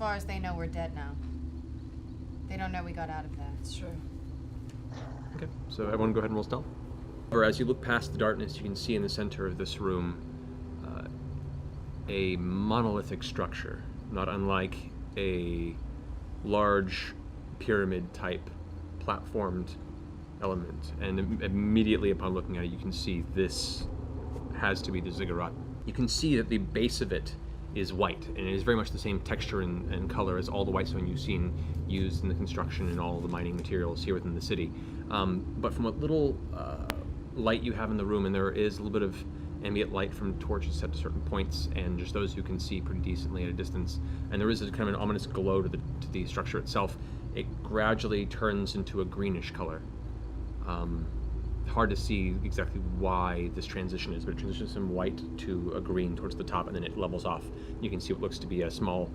far as they know, we're dead now. They don't know we got out of there. It's true. Okay, so everyone go ahead and roll stealth. As you look past the darkness, you can see in the center of this room a monolithic structure, not unlike a large pyramid-type platformed element. And immediately upon looking at it, you can see this has to be the ziggurat. You can see that the base of it is white, and it is very much the same texture and color as all the whitestone you've seen used in the construction and all the mining materials here within the city. But from what little light you have in the room, and there is a little bit of ambient light from torches set to certain points, and just those who can see pretty decently at a distance, and there is a kind of an ominous glow to the structure itself. It gradually turns into a greenish color. Hard to see exactly why this transition is, but it transitions from white to a green towards the top, and then it levels off. You can see what looks to be a small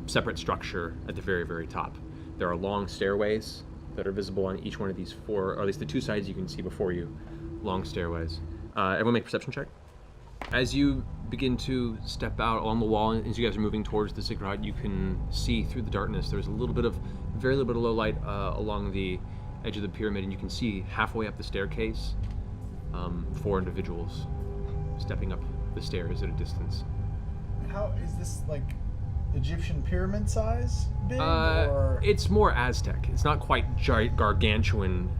separate structure at the very, very top. There are long stairways that are visible on each one of these four, or at least the two sides you can see before you. Long stairways. Everyone make a perception check. As you begin to step out along the wall, and as you guys are moving towards the ziggurat, you can see through the darkness there's a little bit of, very little bit of low light along the edge of the pyramid, and you can see halfway up the staircase, 4 individuals stepping up the stairs at a distance. How is this, like Egyptian pyramid size big? Or? It's more Aztec. It's not quite gargantuan.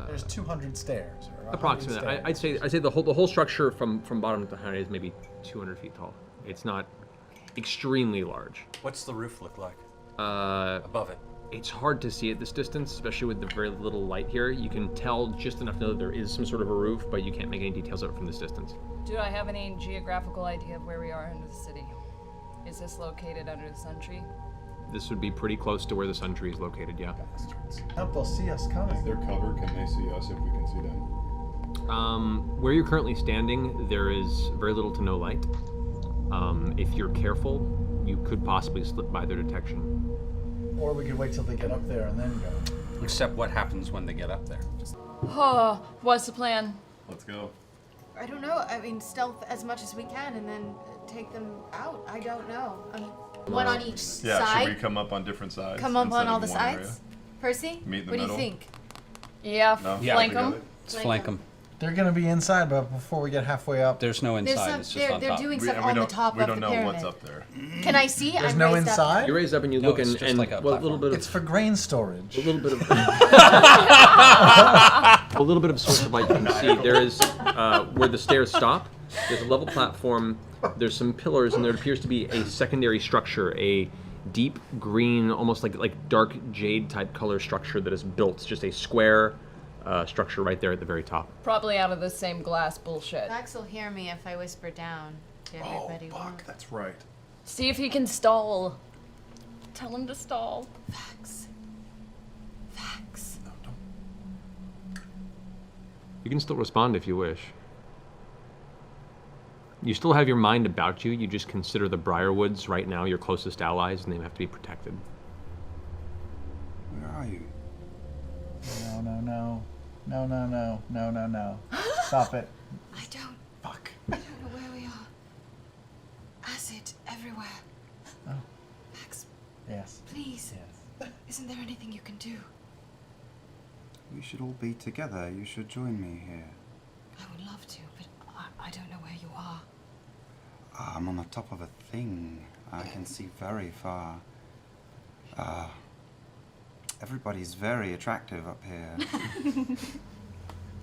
There's 200 stairs. Or Approximately. stairs. I'd say the whole structure from bottom to height is maybe 200 feet tall. It's not extremely large. What's the roof look like? Above it. It's hard to see at this distance, especially with the very little light here. You can tell just enough to know that there is some sort of a roof, but you can't make any details of it from this distance. Do I have any geographical idea of where we are in the city? Is this located under the Sun Tree? This would be pretty close to where the Sun Tree is located, yeah. Hope they'll see us coming. Is there cover? Can they see us if we can see them? Where you're currently standing, there is very little to no light. If you're careful, you could possibly slip by their detection. Or we could wait till they get up there and then go. Except what happens when they get up there? Oh, what's the plan? Let's go. I don't know. I mean, stealth as much as we can and then take them out. I don't know. One on each Yeah, side. should we come up on different sides? Come up instead on all of the one sides? area? Percy? Meet in the what middle? do you think? Yeah, No? flank them. Together? Let's flank them. They're gonna be inside, but before we get halfway up, There's no There's inside, some, it's just on they're top. doing We, stuff and we on the don't, top we of don't the know pyramid. what's up there. Can I see? there's I'm no raised inside. Up. You raise up and you No, look, it's and, just like a well, a little bit of It's for grain storage. a little bit of a little bit of source of light you can see. There is where the stairs stop. There's a level platform. There's some pillars, and there appears to be a secondary structure, a deep green, almost like dark jade type color structure that is built. It's just a square structure right there at the very top. Probably out of the same glass bullshit. Max will hear me if I whisper down to everybody. Fuck, that's right. See if he can stall. Tell him to stall. Facts. Facts. No, don't. You can still respond if you wish. You still have your mind about you. You just consider the Briarwoods right now your closest allies, and they have to be protected. Where are you? No. Stop it. I don't. Fuck. I don't know where we are. Acid everywhere. Oh. Max, Yes. please. Yes. Isn't there anything you can do? We should all be together. You should join me here. I would love to, but I don't know where you are. I'm on the top of a thing. I can see very far. Everybody's very attractive up here.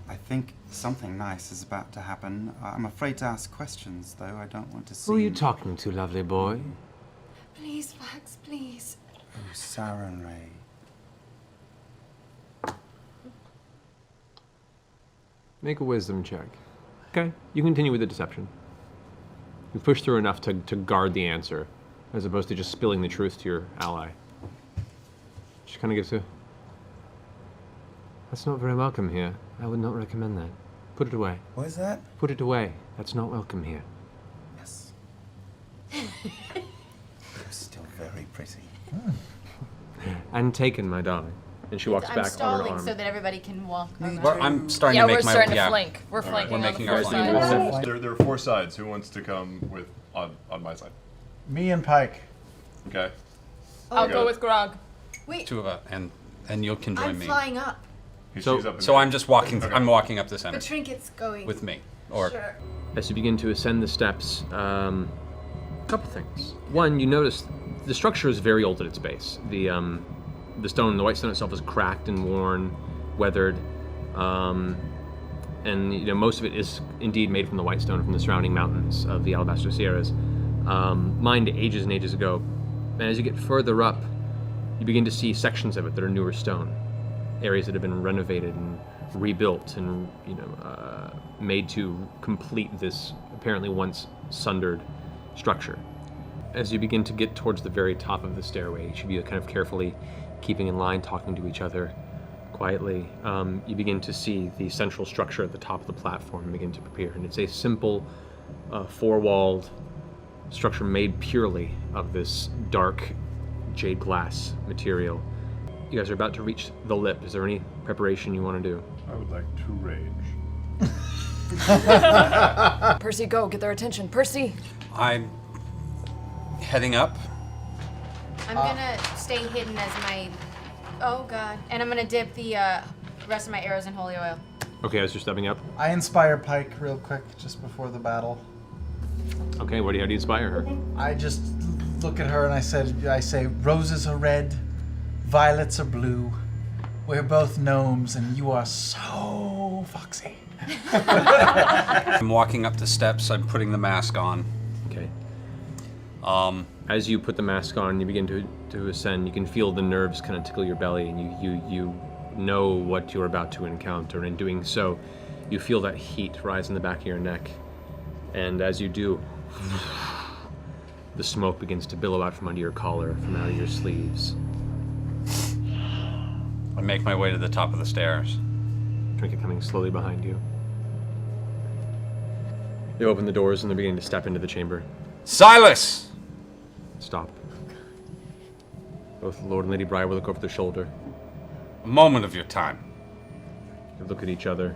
I think something nice is about to happen. I'm afraid to ask questions, though. I don't want to seem... Who are you talking to, lovely boy? Please, Max, please. Oh, Saren Ray. Make a wisdom check. Okay, you continue with the deception. You push through enough to guard the answer, as opposed to just spilling the truth to your ally. She kind of gives a... That's not very welcome here. I would not recommend that. Put it away. What is that? Put it away. That's not welcome here. Yes. You're still very pretty. And taken, my darling. And she walks I'm back on her stalling arm. so that everybody can walk around. I'm starting Yeah, to we're make my... starting to yeah. flank. We're flanking We're on making the our first way. side. There are 4 sides. Who wants to come with on my side? Me and Pike. Okay. I'll Okay. go with Grog. Wait, Two of us, and you can join I'm me. flying up. So- She's up in So there. I'm just walking. Okay. I'm walking up this The end trinket's going. with me, or Sure. As you begin to ascend the steps, a couple things. One, you notice the structure is very old at its base. The stone, the white stone itself, is cracked and worn, weathered, and most of it is indeed made from the white stone from the surrounding mountains of the Alabaster Sierras, mined ages and ages ago. And as you get further up, you begin to see sections of it that are newer stone, areas that have been renovated and rebuilt and made to complete this apparently once sundered structure. As you begin to get towards the very top of the stairway, each of you kind of carefully keeping in line, talking to each other quietly, you begin to see the central structure at the top of the platform begin to appear. And it's a simple, four-walled structure made purely of this dark jade glass material. You guys are about to reach the lip. Is there any preparation you want to do? I would like to rage. Percy, go. Get their attention. Percy! I'm heading up. I'm gonna stay hidden as my. Oh god. And I'm gonna dip the rest of my arrows in holy oil. Okay, as you're stepping up. I inspire Pike real quick just before the battle. Okay, how do you inspire her? I just look at her and I say, roses are red, violets are blue. We're both gnomes and you are so foxy. I'm walking up the steps. I'm putting the mask on. Okay. As you put the mask on, you begin to ascend. You can feel the nerves kind of tickle your belly, and you know what you're about to encounter. And in doing so, you feel that heat rise in the back of your neck. And as you do, the smoke begins to billow out from under your collar, from out of your sleeves. I make my way to the top of the stairs. Trinket coming slowly behind you. You open the doors and they're beginning to step into the chamber. Silas! Stop. Both Lord and Lady Briarwood look over their shoulder. A moment of your time. You look at each other.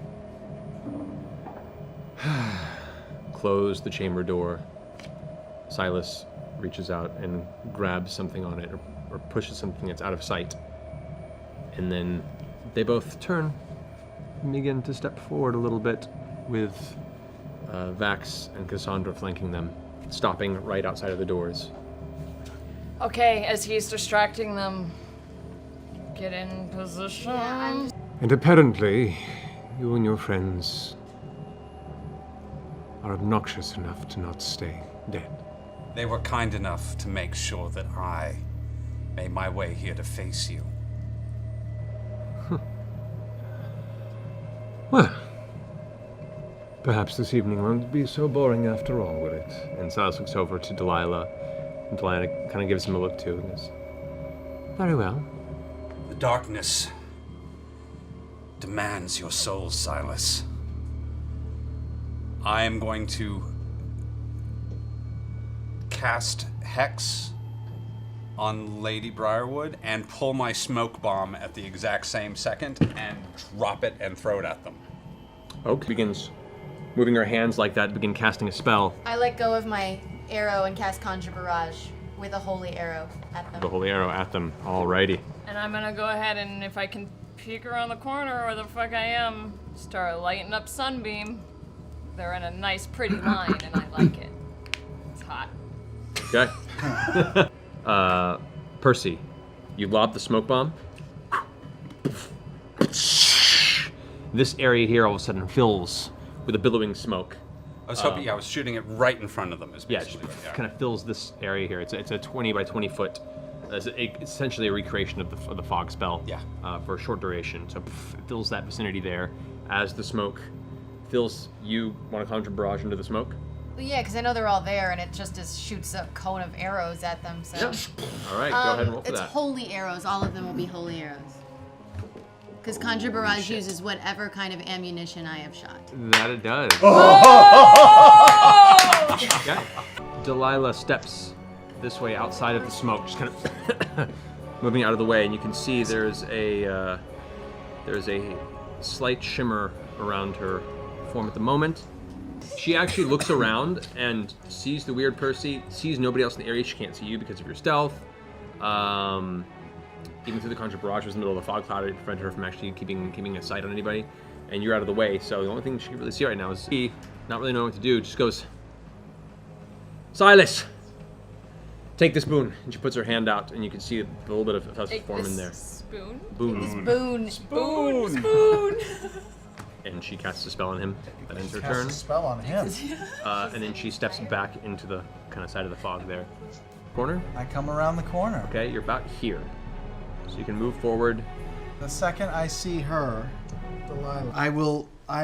Close the chamber door. Silas reaches out and grabs something on it, or pushes something that's out of sight. And then they both turn and begin to step forward a little bit, with Vax and Cassandra flanking them, stopping right outside of the doors. Okay, as he's distracting them, get in position. And apparently, you and your friends are obnoxious enough to not stay dead. They were kind enough to make sure that I made my way here to face you. Well, perhaps this evening won't be so boring after all, will it? And Silas looks over to Delilah, and Delilah kind of gives him a look too, and goes, very well. The darkness demands your soul, Silas. I am going to cast Hex on Lady Briarwood and pull my smoke bomb at the exact same second and drop it and throw it at them. Oak begins moving her hands like that, begin casting a spell. I let go of my arrow and cast Conjure Barrage with a holy arrow at them. The holy arrow at them. Alrighty. And I'm gonna go ahead and, if I can peek around the corner where the fuck I am, start lighting up Sunbeam. They're in a nice, pretty line, and I like it. It's hot. Okay. Percy, you lob the smoke bomb. This area here all of a sudden fills with a billowing smoke. I was hoping, I was shooting it right in front of them. Is Yeah, basically just what- kind of fills this area here. It's a 20 by 20 foot. It's essentially a recreation of the fog spell. Yeah. For a short duration. So it fills that vicinity there. As the smoke fills, you want to conjure barrage into the smoke? Well, yeah, because I know they're all there, and it just shoots a cone of arrows at them. So. All right, go ahead and roll for It's that. holy arrows. All of them will be holy arrows. Because Conjure Barrage uses whatever kind of ammunition I have shot. That it does. Okay. Delilah steps this way outside of the smoke, just kind of moving out of the way, and you can see there's a slight shimmer around her form at the moment. She actually looks around and sees the weird Percy, sees nobody else in the area. She can't see you because of your stealth. Even through the conjure barrage was in the middle of the fog cloud, it prevented her from actually keeping a sight on anybody. And you're out of the way, so the only thing she can really see right now is he, not really knowing what to do, just goes, Silas, take this boon. And she puts her hand out, and you can see a little bit of Festus form in there. Spoon? Boon. Boon. Spoon! Spoon! And she casts a spell on him. That ends her Cast turn. a spell on him. And then she steps back into the kind of side of the fog there. Corner? I come around the corner. Okay, you're about here. So you can move forward. The second I see her, Delilah, I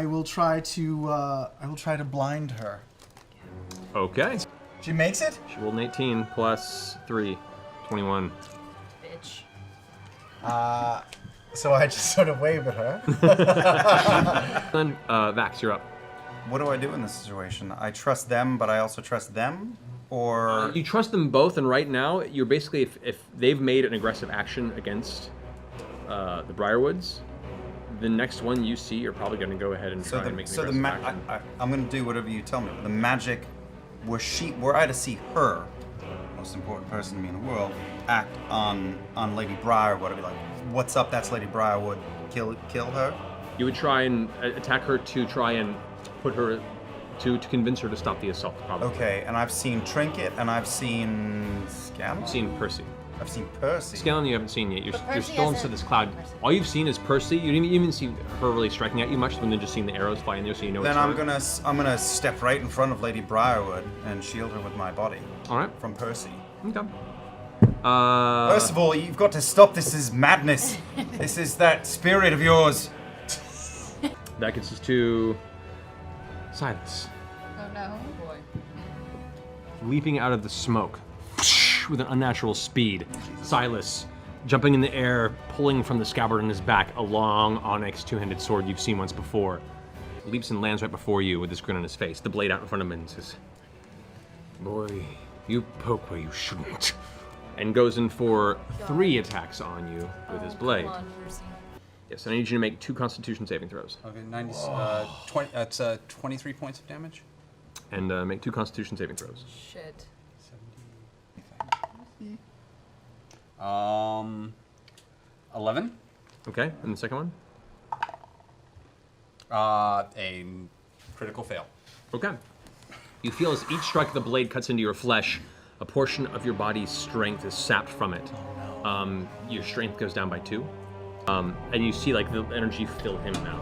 will try to blind her. Okay. She makes it? She rolled an 18 plus 3, 21. Bitch. So I just sort of wave at her. Then, Vax, you're up. What do I do in this situation? I trust them, but I also trust them? Or... You trust them both, and right now, you're basically, if they've made an aggressive action against the Briarwoods, the next one you see, you're probably going to go ahead and try and make an aggressive action. I'm going to do whatever you tell me. The magic, were I to see her, most important person to me in the world, act on Lady Briarwood, I'd be like, what's up, that's Lady Briarwood, kill her? You would try and attack her to try and put her, to convince her to stop the assault, probably. Okay, and I've seen Trinket, and I've seen Scanlan? You've seen Percy. I've seen Percy. Scanlan you haven't seen yet. You're Percy still inside this cloud. All you've seen is Percy. You didn't even see her really striking at you much when they're just seeing the arrows fly in there, so you know Then it's her. I'm gonna step right in front of Lady Briarwood and shield her with my body. All right. From Percy. Okay. First of all, you've got to stop. This is madness. This is that spirit of yours. That gets us to Silas. Oh no. Boy. Leaping out of the smoke with an unnatural speed. Silas, jumping in the air, pulling from the scabbard in his back a long onyx two-handed sword you've seen once before. Leaps and lands right before you with this grin on his face, the blade out in front of him, and says, "Boy, you poke where you shouldn't." And goes in for 3 attacks on you with his blade. Come on, Percy. Yes, I need you to make 2 Constitution saving throws. Okay, 20, that's 23 points of damage. And make 2 Constitution saving throws. Shit. 11. Okay, and the second one? A critical fail. Okay. You feel as each strike of the blade cuts into your flesh, a portion of your body's strength is sapped from it. Your strength goes down by 2. And you see like the energy fill him now.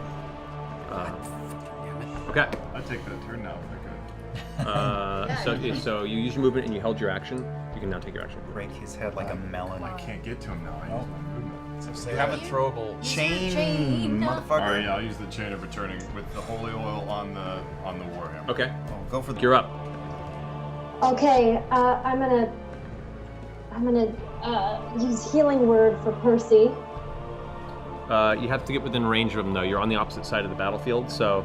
Okay. I'd take that turn now if I could. So you use your movement and you held your action. You can now take your action. Break his head like a melon. I can't get to him now. I use my movement. You have a throwable Chain, motherfucker. Alright, I'll use the chain of returning with the holy oil on the warhammer. Okay. Oh, go for the. You're up. Okay, I'm gonna use healing word for Percy. You have to get within range of him though. You're on the opposite side of the battlefield, so.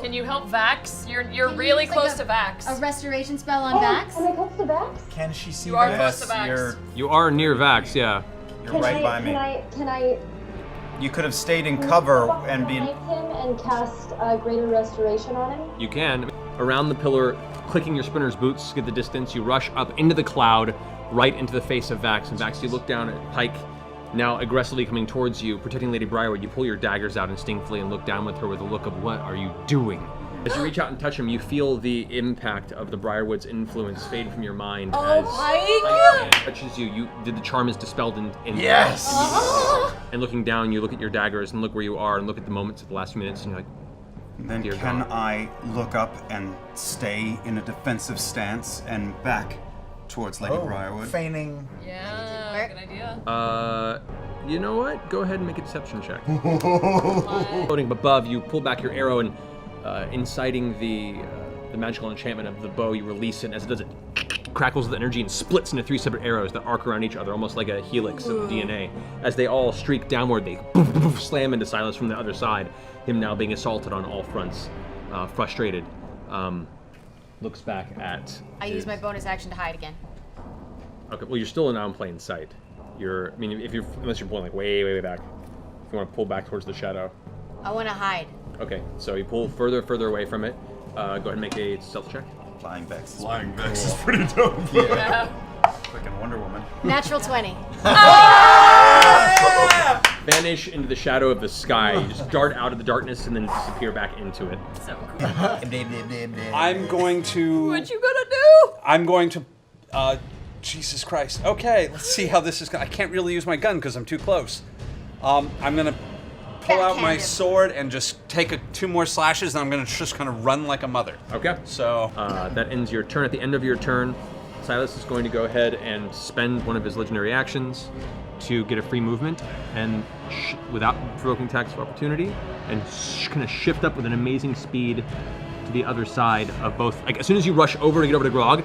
Can you help Vax? You're really use, like, close to Vax. A restoration spell on Oh, Vax? am I close to Vax? Can she see You are that? close to Vax. You're You are near Vax, yeah. right by me. Can I You could have stayed in cover and been. behind him and cast greater restoration on him? You can. Around the pillar, clicking your spinner's boots to get the distance, you rush up into the cloud, right into the face of Vax. And Vax, you look down at Pike, now aggressively coming towards you, protecting Lady Briarwood. You pull your daggers out instinctively and look down with her with a look of, what are you doing? As you reach out and touch him, you feel the impact of the Briarwood's influence fade from your mind as Pike touches you. The charm is dispelled in Yes! And looking down, you look at your daggers and look where you are and look at the moments of the last few minutes and you're like, Then Dear can God. I look up and stay in a defensive stance and back towards Lady Briarwood? Feigning. Yeah, good idea. you know what? Go ahead and make a deception check. Floating above, you pull back your arrow and inciting the magical enchantment of the bow, you release it. As it does, it crackles with energy and splits into 3 separate arrows that arc around each other, almost like a helix of DNA. As they all streak downward, they slam into Silas from the other side, him now being assaulted on all fronts, frustrated. Looks back at... I use my bonus action to hide again. Okay, well, you're still now in plain sight. Unless you're pulling like way, way, way back. If you want to pull back towards the shadow. I want to hide. Okay, so you pull further away from it. Go ahead and make a stealth check. Flying Vex. Flying Vex is pretty dope. Yeah. Freaking Wonder Woman. Natural 20. Vanish into the shadow of the sky. You just dart out of the darkness and then disappear back into it. So cool. I'm going to. What you gonna do? I'm going to. Jesus Christ. Okay, let's see how this is going. I can't really use my gun because I'm too close. I'm gonna pull out my Backhanded. sword and just take 2 more slashes, and I'm gonna just kind of run like a mother. Okay. So. That ends your turn. At the end of your turn, Silas is going to go ahead and spend one of his legendary actions to get a free movement and without provoking attacks of opportunity, and kind of shift up with an amazing speed to the other side of both. Like as soon as you rush over to get over to Grog,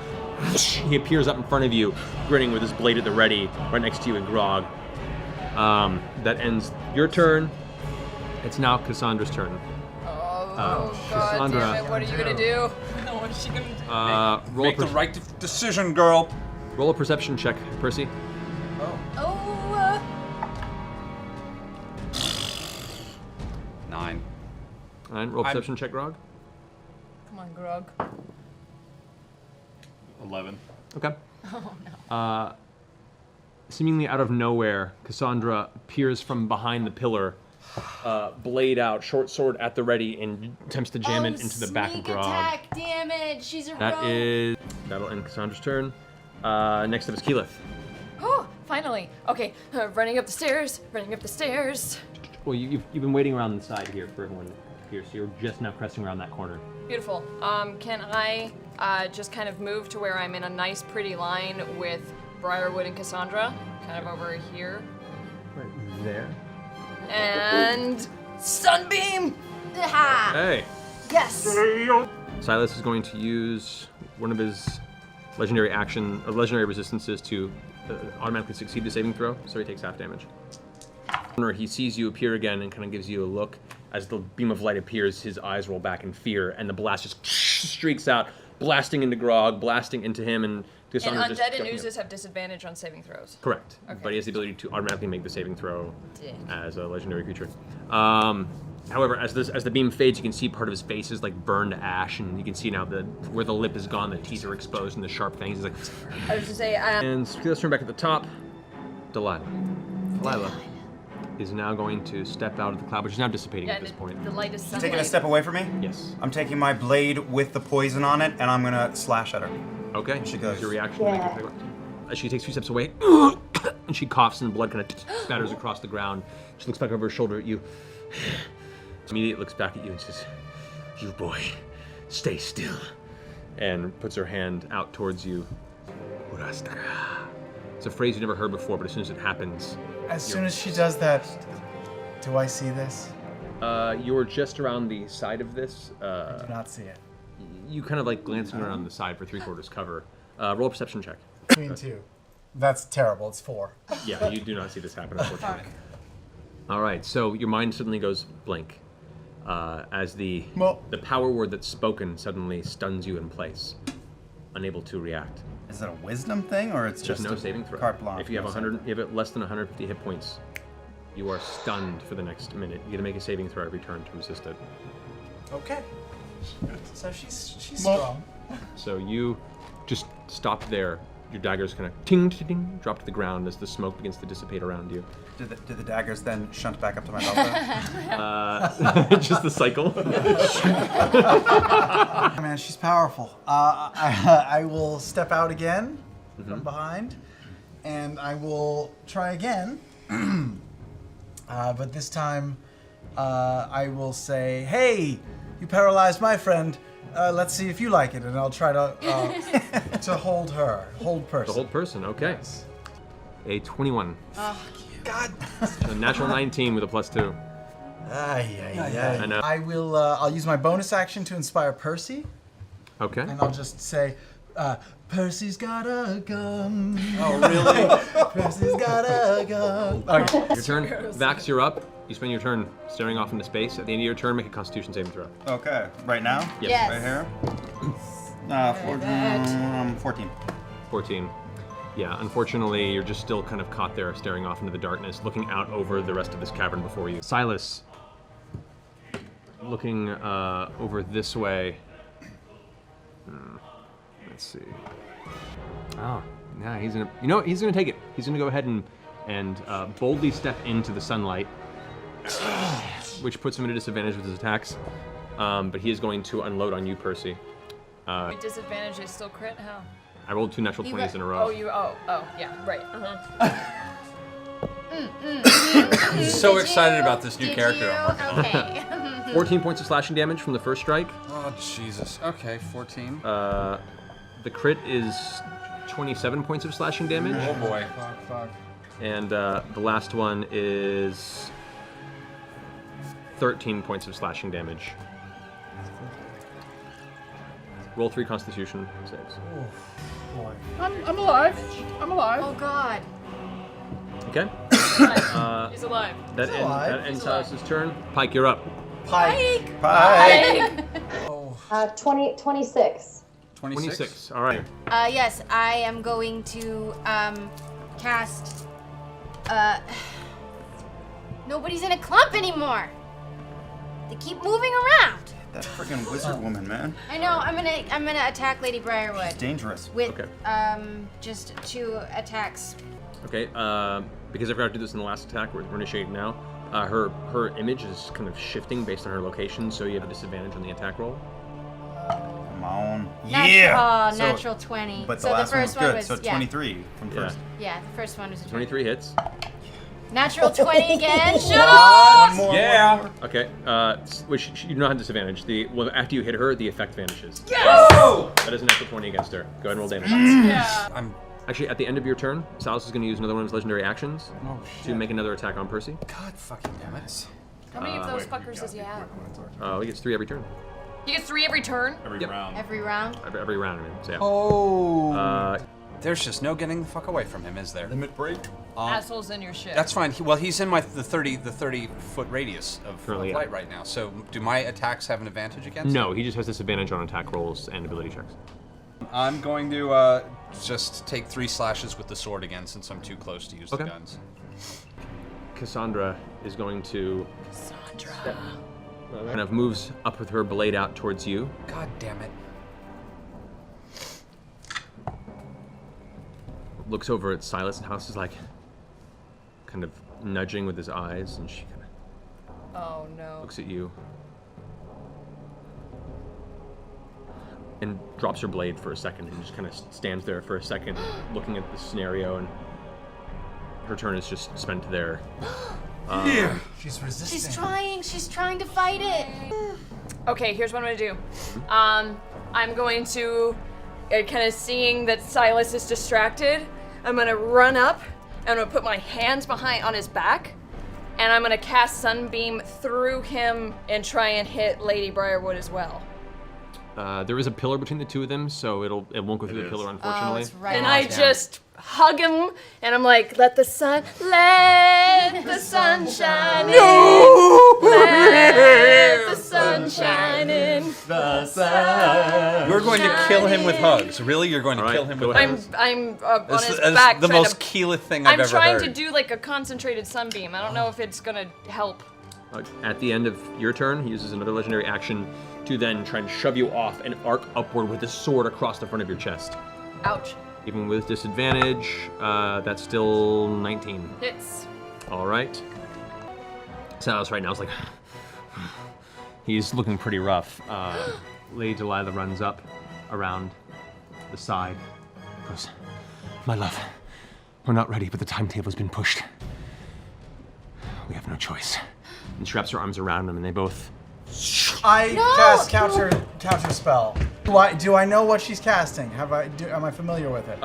he appears up in front of you, grinning with his blade at the ready, right next to you and Grog. That ends your turn. It's now Cassandra's turn. Oh, God Cassandra. damn it, what are you gonna do? What is she gonna do? Roll Make the right decision, girl. roll a perception check, Percy. Oh, 9. And roll a perception check, Grog. come on, Grog. 11. Okay. Oh no. Seemingly out of nowhere, Cassandra appears from behind the pillar, blade out, short sword at the ready, and attempts to jam it into the back of sneak Grog. attack, damn it. She's a rogue. That'll end Cassandra's turn. Next up is Keyleth. Oh, finally. Okay, running up the stairs, running up the stairs. Well, you've been waiting around the side here for everyone here, so you're just now cresting around that corner. Beautiful. Can I just kind of move to where I'm in a nice, pretty line with Briarwood and Cassandra? Kind of over here. Right there. And Sunbeam! Ha! Hey! Yes! Silas is going to use one of his legendary resistances to automatically succeed the saving throw, so he takes half damage. He sees you appear again and kind of gives you a look. As the beam of light appears, his eyes roll back in fear, and the blast just streaks out, blasting into Grog, blasting into him, and And Cassandra just undead and jumping oozes up. have disadvantage on saving throws. Correct. Okay. But he has the ability to automatically make the saving throw Dick. as a legendary creature. However, as the beam fades, you can see part of his face is like burned to ash, and you can see now where the lip is gone, the teeth are exposed, and the sharp fangs. He's like, I was to say, and let's turn back at the top. Delilah is now going to step out of the cloud, which is now dissipating yeah, at this point. the light is sunlight. Taking a step away from me? Yes. I'm taking my blade with the poison on it, and I'm gonna slash at her. Okay. She Use goes. your reaction. Yeah. Make your attack. As she takes 2 steps away, and she coughs, and blood kind of spatters across the ground. She looks back over her shoulder at you. Immediately looks back at you and says, "You boy, stay still," and puts her hand out towards you. It's a phrase you've never heard before, but as soon as it happens, As soon as she does that, do I see this? you're just around the side of this. Do not see it. You kind of like glancing around the side for 3/4 cover. Roll a perception check. Between 2. That's terrible. It's 4. Yeah, you do not see this happen, unfortunately. All right, so your mind suddenly goes blank as the power word that's spoken suddenly stuns you in place, unable to react. Is it a wisdom thing, or it's Just just no a saving throw. carte blanche? If you have No 100, you have less than 150 hit points, you are stunned for the next minute. You got to make a saving throw every turn to resist it. Okay. So she's strong. So you just stop there. Your daggers kind of ting, ting, ting, drop to the ground as the smoke begins to dissipate around you. Did the daggers then shunt back up to my belt? Just the cycle. Man, she's powerful. I will step out again from behind, and I will try again. But this time, I will say, "Hey, you paralyzed my friend. Let's see if you like it." And I'll try to to hold Percy. The whole person, okay. A 21. Oh, God. A natural 19 with a +2. I know. I will. I'll use my bonus action to inspire Percy, Okay. and I'll just say, "Percy's got a gun." Oh, really? Percy's got a gun. Okay. Your turn. Vax, you're up. You spend your turn staring off into space. At the end of your turn, make a Constitution saving throw. Okay, right now? Yes. Right here? 14. 14. Yeah, unfortunately, you're just still kind of caught there, staring off into the darkness, looking out over the rest of this cavern before you. Silas, looking over this way, Let's see. Oh, yeah, he's gonna. You know what? He's gonna take it. He's gonna go ahead and boldly step into the sunlight, which puts him at a disadvantage with his attacks. But he is going to unload on you, Percy. Disadvantage is still crit? How? I rolled 2 natural 20s in a row. Yeah, right. So excited about this new Did character you? I'm working on. Okay. 14 points of slashing damage from the first strike. Oh, Jesus. Okay, 14. The crit is 27 points of slashing damage. Oh, boy. Fuck. And the last one is 13 points of slashing damage. Roll 3 Constitution saves. Boy. I'm alive. I'm alive. Oh God. Okay. He's alive. That ends Silas's turn. Pike, you're up. Pike. Oh. 26. 26. All right. Yes, I am going to cast. Nobody's in a clump anymore. They keep moving around. That freaking wizard woman, man. I know. I'm gonna attack Lady Briarwood Dangerous. with Okay. just 2 attacks. Okay. Because I forgot to do this in the last attack, we're initiating now. Her image is kind of shifting based on her location, so you have a disadvantage on the attack roll. Come on. Yeah. So- Natural 20. But the so last the first one was good. was So 23 from first. Yeah, the first one was a 23 hits. Natural 20 again. Shut up! One more. Yeah. One more. Okay. Which you do not have disadvantage. After you hit her, the effect vanishes. Oh! That is a natural 20 against her. Go ahead and roll damage. Yeah. I'm. Actually, at the end of your turn, Silas is going to use another one of his legendary actions Oh, to shit. make another attack on Percy. God fucking damn it. How many of those fuckers does he have? He gets 3 every turn. He gets 3 every turn? Every Yep. round. Every round. Every round, I mean. So, yeah. Oh. There's just no getting the fuck away from him, is there? Limit break. Assholes in your shit. That's fine. He's in the 30 foot radius of Currently, yeah. flight right now. So do my attacks have an advantage against No, him? he just has disadvantage on attack rolls and ability checks. I'm going to just take 3 slashes with the sword again, since I'm too close to use the Okay. guns. Cassandra is going to kind of moves up with her blade out towards you. God damn it. Looks over at Silas, and House is like kind of nudging with his eyes, and she kind of Oh no. looks at you and drops her blade for a second and just kind of stands there for a second looking at the scenario, and her turn is just spent there. She's resisting. She's trying to fight it. Okay, here's what I'm gonna do. I'm going to, kind of seeing that Silas is distracted, I'm gonna run up, I'm gonna put my hands on his back, and I'm gonna cast Sunbeam through him and try and hit Lady Briarwood as well. There is a pillar between the two of them, so it won't go through the pillar, Oh, unfortunately. it's right. And I just hug him, and I'm like, let the sun shine in. Let the sun shine in. You're going to kill him with hugs. Really? You're going to All right, kill him go with ahead. hugs? I'm on That's his the- back. the trying most to, Keyleth thing I've I'm ever trying heard. to do like a concentrated sunbeam. I don't know if it's gonna help. At the end of your turn, he uses another legendary action to then try and shove you off and arc upward with his sword across the front of your chest. Ouch. Even with disadvantage, that's still 19. Hits. All right. Silas right now is like, he's looking pretty rough. Lady Delilah runs up around the side. Goes, my love, we're not ready, but the timetable's been pushed. We have no choice. And she wraps her arms around him, and they both. I cast counter spell. Do I know what she's casting? Am I familiar with it?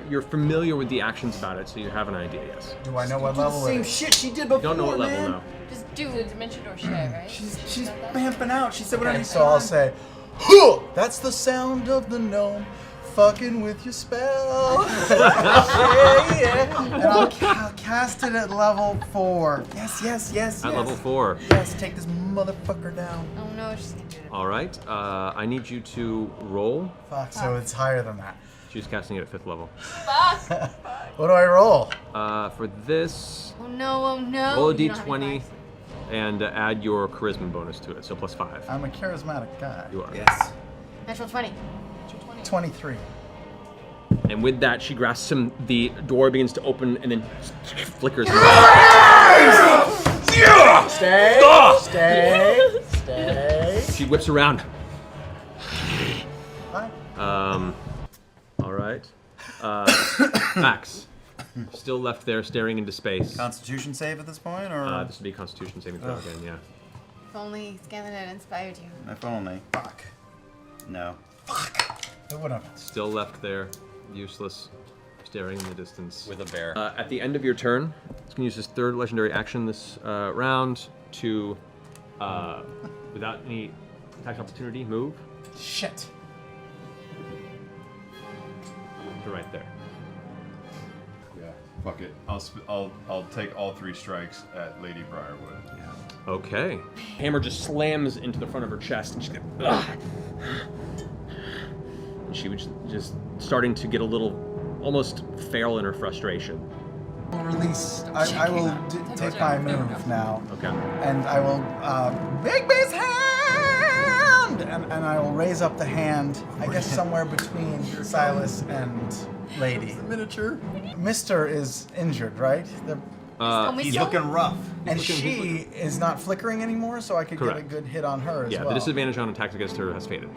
You're familiar with the actions about it, so you have an idea, yes. Do I know what level it is? shit she did before. You don't know what level, no. Just do The dimension door share, right? She's vamping out. She said, "What Okay, so I'll say, huh! That's the sound of the gnome fucking with your spell. yeah. And I'll cast it at level 4. Yes. At level 4. Yes, take this motherfucker down. Oh no, she's gonna do it. All right. I need you to roll. Fuck, so it's higher than that. She's casting it at 5th level. What do I roll? For this, Oh no, roll a You don't have any d20 fives. and add your charisma bonus to it, so +5. I'm a charismatic guy. You are. Yes. Natural 20. 23. And with that, she grasps him. The door begins to open and then flickers. Stay. She whips around. Hi. All right. Max, still left there staring into space. Constitution save at this point, or This would be a Constitution saving throw again, yeah. If only Scanlan had inspired you. if only. Fuck. No. It would have. Still left there, useless, staring in the distance. With a bear. At the end of your turn, it's going to use his third legendary action this round to, without any attack opportunity, move Shit. to right there. Yeah. Fuck it. I'll take all 3 strikes at Lady Briarwood. Yeah. Okay. Hammer just slams into the front of her chest, and she's going, ugh. And she was just starting to get a little, almost feral in her frustration. Release. I will take my move now. Okay. And I will big bass hand, and I will raise up the hand. I guess somewhere between Silas and Lady. Miniature. Mister is injured, right? He's looking rough. And she is not flickering anymore, so I could get a Correct. good hit on her as Yeah, well. the disadvantage on attacks against her has faded.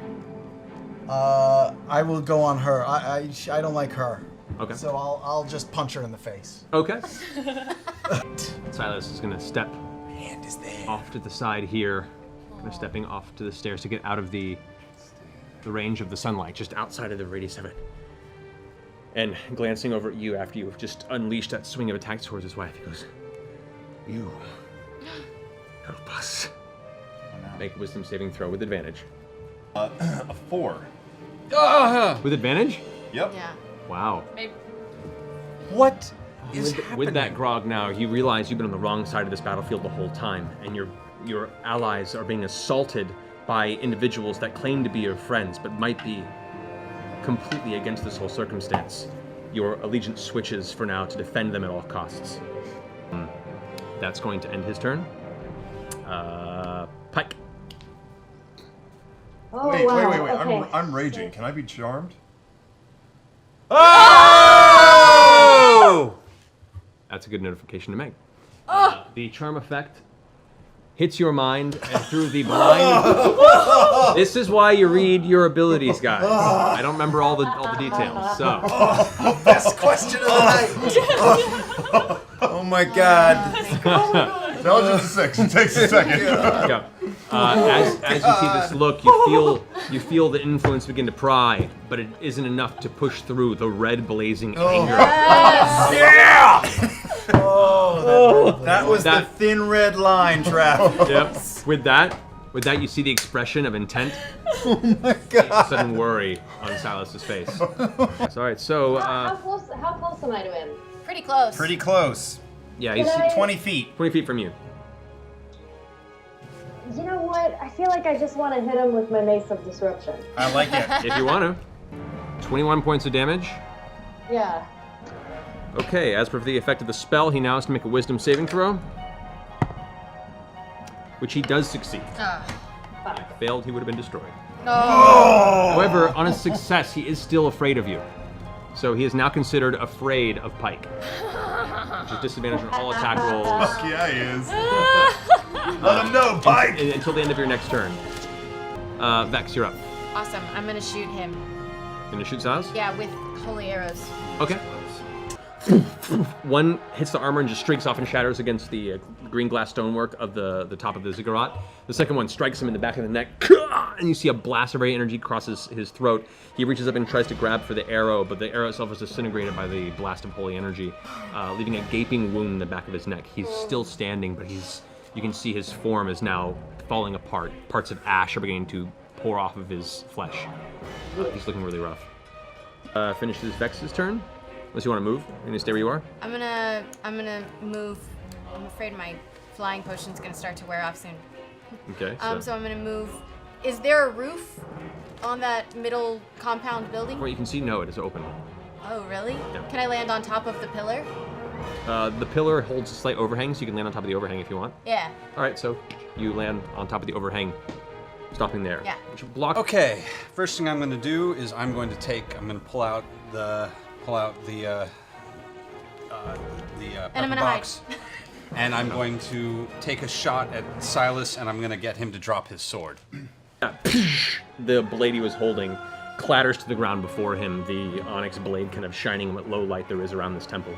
I will go on her. I don't like her. Okay. So I'll just punch her in the face. Okay. Silas is going to step Hand is there. off to the side here, kind of stepping off to the stairs to get out of the range of the sunlight, just outside of the radius of it. And glancing over at you after you've just unleashed that swing of attacks towards his wife, he goes, "You help us." Make a wisdom saving throw with advantage. A 4. With advantage? Yep. Yeah. Wow. Maybe. What is happening? With that grog now, you realize you've been on the wrong side of this battlefield the whole time, and your allies are being assaulted by individuals that claim to be your friends, but might be completely against this whole circumstance. Your allegiance switches for now to defend them at all costs. That's going to end his turn. Pike. Oh, Wait. wow. Okay. I'm raging. Can I be charmed? Oh! That's a good notification to make. The charm effect hits your mind, and through the blind. This is why you read your abilities, guys. I don't remember all the details. So. Best question of the night. Oh my god. Intelligence is 6. It takes a second. Yeah. As you see this look, you feel the influence begin to pry, but it isn't enough to push through the red blazing anger. Yeah! That was the thin red line trap. Yep. With that, you see the expression of intent. Oh my god. Sudden worry on Silas's face. Yes, all right, so How close am I to him? Pretty close. Pretty close. yeah, he's Can I- 20 feet. 20 feet from you. You know what? I feel like I just want to hit him with my Mace of Disruption. I like it. If you want to. 21 points of damage. Yeah. Okay, as per the effect of the spell, he now has to make a wisdom saving throw. Which he does succeed. Ugh. If failed, he would have been destroyed. No. However, on a success, he is still afraid of you. So he is now considered afraid of Pike. Which is disadvantage on all attack rolls Fuck yeah, he is. Let him know, Pike! until the end of your next turn. Vex, you're up. Awesome. I'm gonna shoot him. Gonna shoot Silas? Yeah, with holy arrows. Okay. One hits the armor and just streaks off and shatters against the green glass stonework of the top of the ziggurat. The second one strikes him in the back of the neck, and you see a blast of ray energy crosses his throat. He reaches up and tries to grab for the arrow, but the arrow itself is disintegrated by the blast of holy energy, leaving a gaping wound in the back of his neck. He's still standing, but you can see his form is now falling apart. Parts of ash are beginning to pour off of his flesh. He's looking really rough. Finishes Vex's turn. Unless you want to move, you're gonna stay where you are. I'm gonna move. I'm afraid my flying potion's gonna start to wear off soon. Okay. So I'm gonna move. Is there a roof on that middle compound building? Well, you can see no, it is open. Oh, really? Yeah. Can I land on top of the pillar? The pillar holds a slight overhang, so you can land on top of the overhang if you want. Yeah. All right, so you land on top of the overhang. stopping there. Yeah. Which block. Okay, first thing I'm going to do is I'm going to pull out the And I'm pepper gonna box, and I'm going to take a shot at Silas, and I'm going to get him to drop his sword. The blade he was holding clatters to the ground before him, the onyx blade kind of shining in what low light there is around this temple.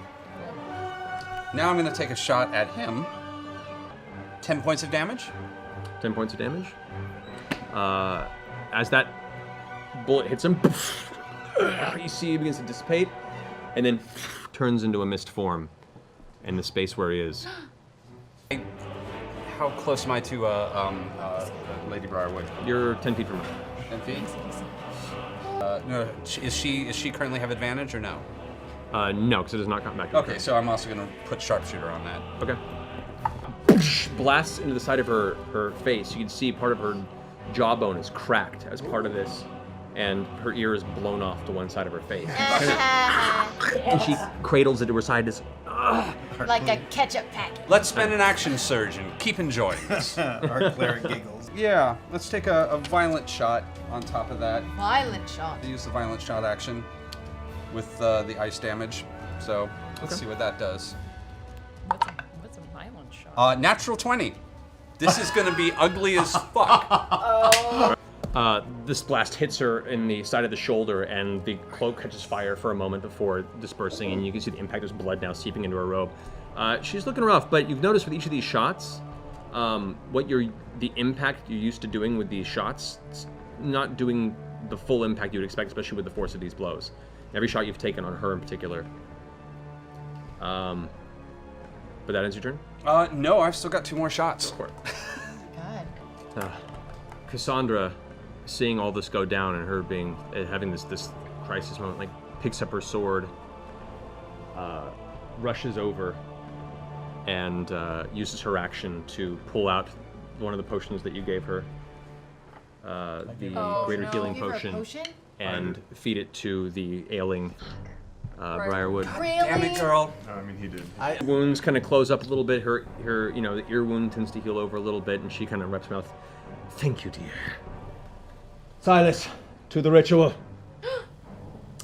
Now I'm going to take a shot at him. 10 points of damage. 10 points of damage. As that bullet hits him, you see he begins to dissipate, and then turns into a mist form in the space where he is. How close am I to Lady Briarwood? You're 10 feet from her. 10 feet? No, is she currently have advantage or no? No, because it does not come back to Okay, so I'm also going to put sharpshooter on that. Okay. Blasts into the side of her face. You can see part of her jawbone is cracked as part of this, and her ear is blown off to one side of her face. And she cradles it to her side as Like a ketchup packet. Let's spend an action surge and keep enjoying this. Our cleric giggles. Yeah, let's take a violent shot on top of that. Violent shot. Use the violent shot action with the ice damage. So let's see what that does. What's a violent shot? Natural 20. This is going to be ugly as fuck. this blast hits her in the side of the shoulder, and the cloak catches fire for a moment before dispersing, and you can see the impact of blood now seeping into her robe. She's looking rough, but you've noticed with each of these shots, the impact you're used to doing with these shots, it's not doing the full impact you would expect, especially with the force of these blows. Every shot you've taken on her in particular. But that ends your turn? No, I've still got 2 more shots. Go for it. God. Cassandra, seeing all this go down and her being having this crisis moment, like picks up her sword, rushes over, and uses her action to pull out one of the potions that you gave her, the greater healing Give her a potion, and feed it to the ailing Briarwood. Really? Damn it, girl. No, I mean, he did. Wounds kind of close up a little bit. Her the ear wound tends to heal over a little bit, and she kind of reps her mouth. Thank you, dear. Silas, to the ritual.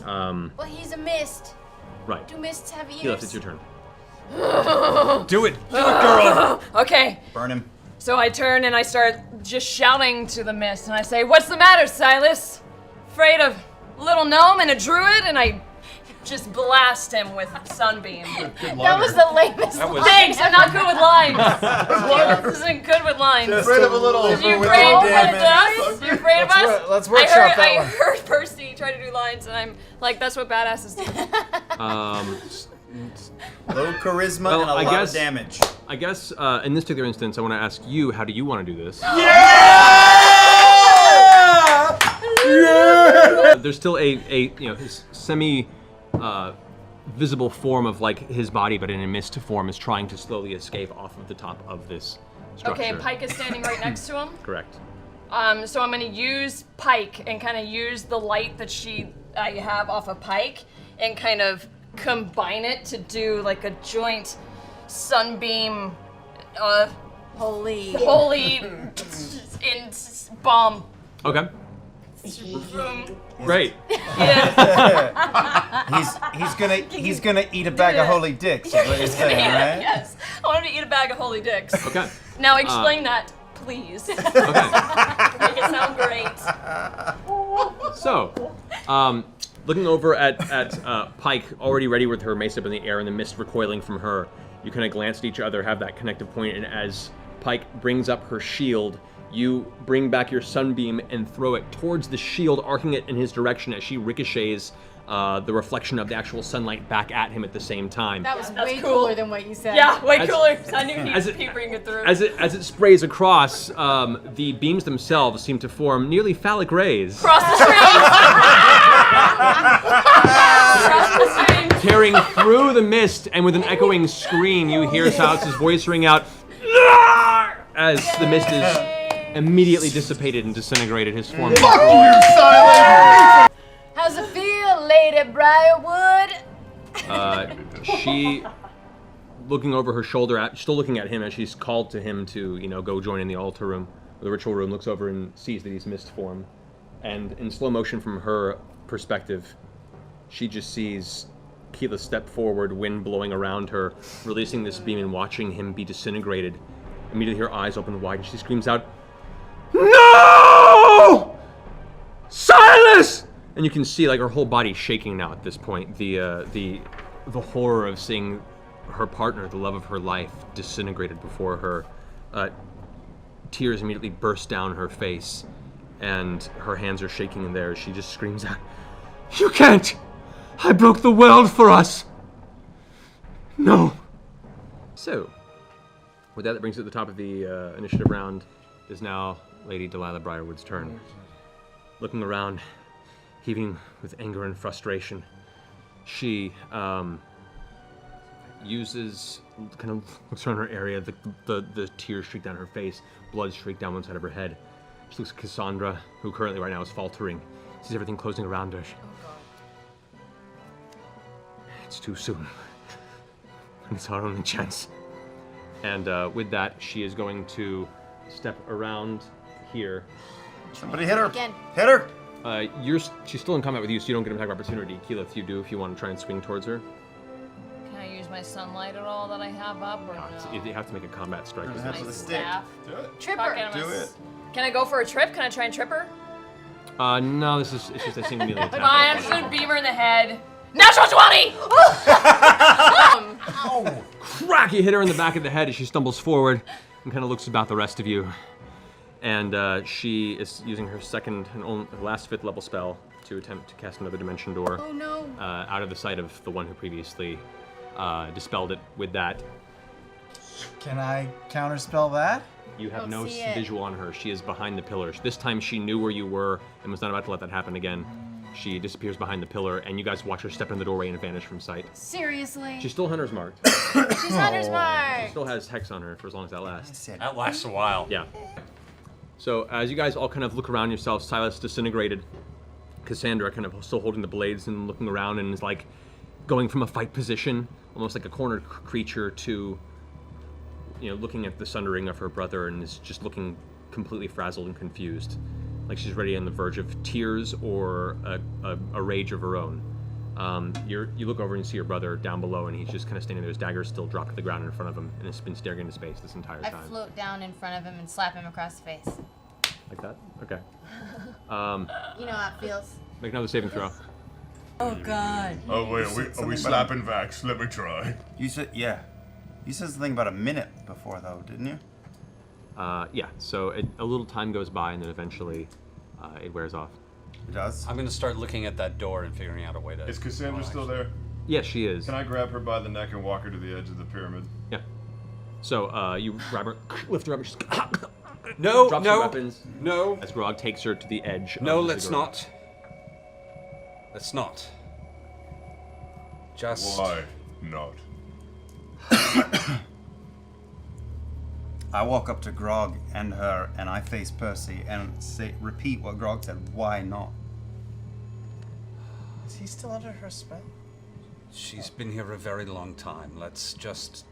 Well, he's a mist. Right. Do mists have ears? Helas, it's your turn. Do it, girl. Okay, Burn him. so I turn and I start just shouting to the mist, and I say, "What's the matter, Silas? Afraid of a little gnome and a druid?" And I just blast him with sunbeam. That was the lamest line. Thanks, I'm not good with lines. This isn't good with lines. Afraid of a little. You afraid with us? You afraid of us? Let's workshop that I one. heard Percy try to do lines, and I'm like, that's what badasses do. Low charisma Well, and a I lot guess- of damage. I guess in this particular instance, I want to ask you, how do you want to do this? There's still a his semi visible form of like his body, but in a mist form, is trying to slowly escape off of the top of this structure. Okay, Pike is standing right next to him. Correct. So I'm gonna use Pike and kind of use the light that I have off of Pike and kind of combine it to do like a joint sunbeam, Holy. in bomb. Okay. Great. Yeah. He's gonna eat a bag of holy dicks. Is what you're saying, right? Yes. I want him to eat a bag of holy dicks. Okay. Now explain that, please. Okay. Make it sound great. So, looking over at Pike, already ready with her mace up in the air and the mist recoiling from her, you kind of glance at each other, have that connective point, and as Pike brings up her shield, you bring back your sunbeam and throw it towards the shield, arcing it in his direction as she ricochets the reflection of the actual sunlight back at him at the same time. That was That's way cool. cooler than what you said. Yeah, way As- cooler. I knew as he'd it- bring it through. As it sprays across, the beams themselves seem to form nearly phallic rays, Cross the stream. Cross the stream. tearing through the mist, and with an echoing scream, you hear Silas's voice ring out as the mist is immediately dissipated and disintegrated. His form. Fuck you, Silas! How's it feel, Lady Briarwood? She, looking over her shoulder, still looking at him as she's called to him to, go join in the altar room. the ritual room, looks over and sees that he's mist form. And in slow motion from her perspective, she just sees Keela step forward, wind blowing around her, releasing this beam and watching him be disintegrated. Immediately her eyes open wide and she screams out, "No! Silas!" And you can see like her whole body shaking now at this point. The horror of seeing her partner, the love of her life, disintegrated before her. Tears immediately burst down her face, and her hands are shaking in there. She just screams out, "You can't! I broke the world for us! No!" So, with that brings it to the top of the initiative round. Is now Lady Delilah Briarwood's turn. Looking around, heaving with anger and frustration, she kind of looks around her area, the tears streak down her face, blood streak down one side of her head. She looks at Cassandra, who currently right now is faltering, sees everything closing around her. It's too soon. And it's our only chance. And with that, she is going to step around here. Somebody hit her. Again. Hit her. She's still in combat with you, so you don't get an attack of opportunity. Keela, if you want to try and swing towards her. Can I use my sunlight at all that I have up, or no? You have to make a combat strike. It with has it. the stick. Staff. Do it. Trip Fuck her. it, I'm Do gonna it. Can I go for a trip? Can I try and trip her? No, it's just a single melee attack. Fine, I'm just gonna beam her in the head. Natural 20! Ow! Crack! You hit her in the back of the head as she stumbles forward and kind of looks about the rest of you. And she is using her second and last 5th level spell to attempt to cast another dimension door. Oh no. Out of the sight of the one who previously dispelled it with that. Can I counterspell that? You have Don't no see it. visual on her. She is behind the pillars. This time she knew where you were and was not about to let that happen again. She disappears behind the pillar, and you guys watch her step in the doorway and vanish from sight. Seriously. She's still Hunter's Marked. She's Hunter's Mark. She still has Hex on her for as long as that lasts. That lasts a while. Yeah. So as you guys all kind of look around yourselves, Silas disintegrated. Cassandra kind of still holding the blades and looking around and is like going from a fight position, almost like a cornered creature, to looking at the sundering of her brother, and is just looking completely frazzled and confused. Like she's ready on the verge of tears or a rage of her own. You look over and you see your brother down below, and he's just kind of standing there, his dagger still dropped to the ground in front of him, and has been staring into space this entire I time. float down in front of him and slap him across the face. Like that? Okay. You know how it feels. Make another saving throw. Oh god. Oh wait, are we slapping Vax? Let me try. You said You said something about a minute before, though, didn't you? Yeah. So a little time goes by, and then eventually it wears off. It does. I'm gonna start looking at that door and figuring out a way to. Is Cassandra still there? Yes, she is. Can I grab her by the neck and walk her to the edge of the pyramid? Yeah. So you grab her, lift her up, and she's No, drops no, her weapons. no. As Grog takes her to the edge. No, of the let's ziggurat. not. Let's not. Just. Why not? I walk up to Grog and her, and I face Percy and repeat what Grog said. Why not? Is he still under her spell? She's been here a very long time. Let's just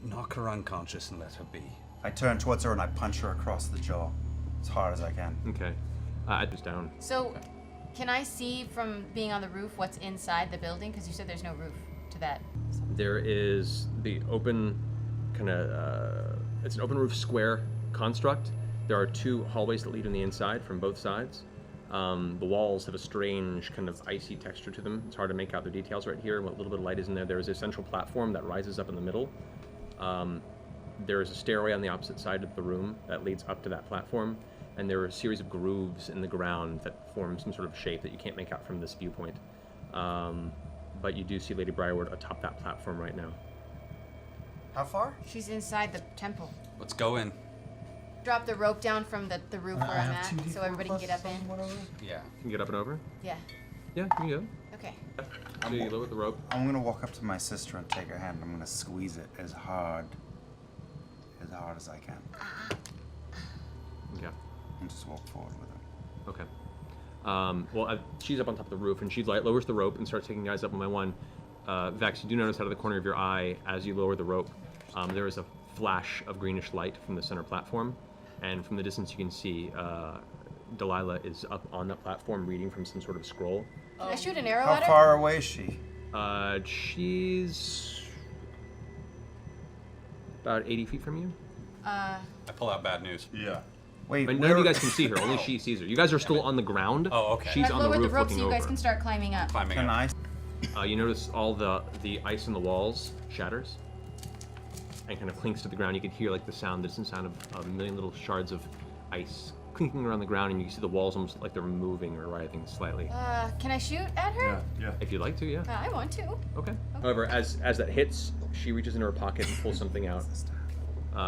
knock her unconscious and let her be. I turn towards her and I punch her across the jaw as hard as I can. Okay. I just down. So, can I see from being on the roof what's inside the building? Because you said there's no roof to that. There is the open, it's an open roof square construct. There are two hallways that lead on the inside from both sides. The walls have a strange kind of icy texture to them. It's hard to make out the details right here. What little bit of light is in there. There is a central platform that rises up in the middle. There is a stairway on the opposite side of the room that leads up to that platform. And there are a series of grooves in the ground that form some sort of shape that you can't make out from this viewpoint. But you do see Lady Briarwood atop that platform right now. How far? She's inside the temple. Let's go in. Drop the rope down from the roof where I'm at, so everybody can get up in. Yeah. You can get up and over? Yeah. Yeah, you can go. Okay. So you lower the rope. I'm gonna walk up to my sister and take her hand. I'm gonna squeeze it as hard as I can. Okay. And just walk forward with her. Okay. She's up on top of the roof, and she lowers the rope and starts taking guys up one by one. Vex, you do notice out of the corner of your eye, as you lower the rope, there is a flash of greenish light from the center platform, and from the distance you can see Delilah is up on that platform reading from some sort of scroll. Can I shoot an arrow How at her? far away is she? She's about 80 feet from you. I pull out bad news. Yeah. Wait, But none of you guys can see her. Only she sees her. You guys are still on the ground. Oh, okay. She's I've on the lowered roof the rope so looking you guys over. can start climbing up. Climbing Can up. I? You notice all the ice in the walls shatters and kind of clinks to the ground. You can hear like the distant sound of a million little shards of ice clinking around the ground, and you can see the walls almost like they're moving or writhing slightly. Can I shoot at her? Yeah. If you'd like to, yeah. I want to. Okay. However, as that hits, she reaches into her pocket and pulls something out.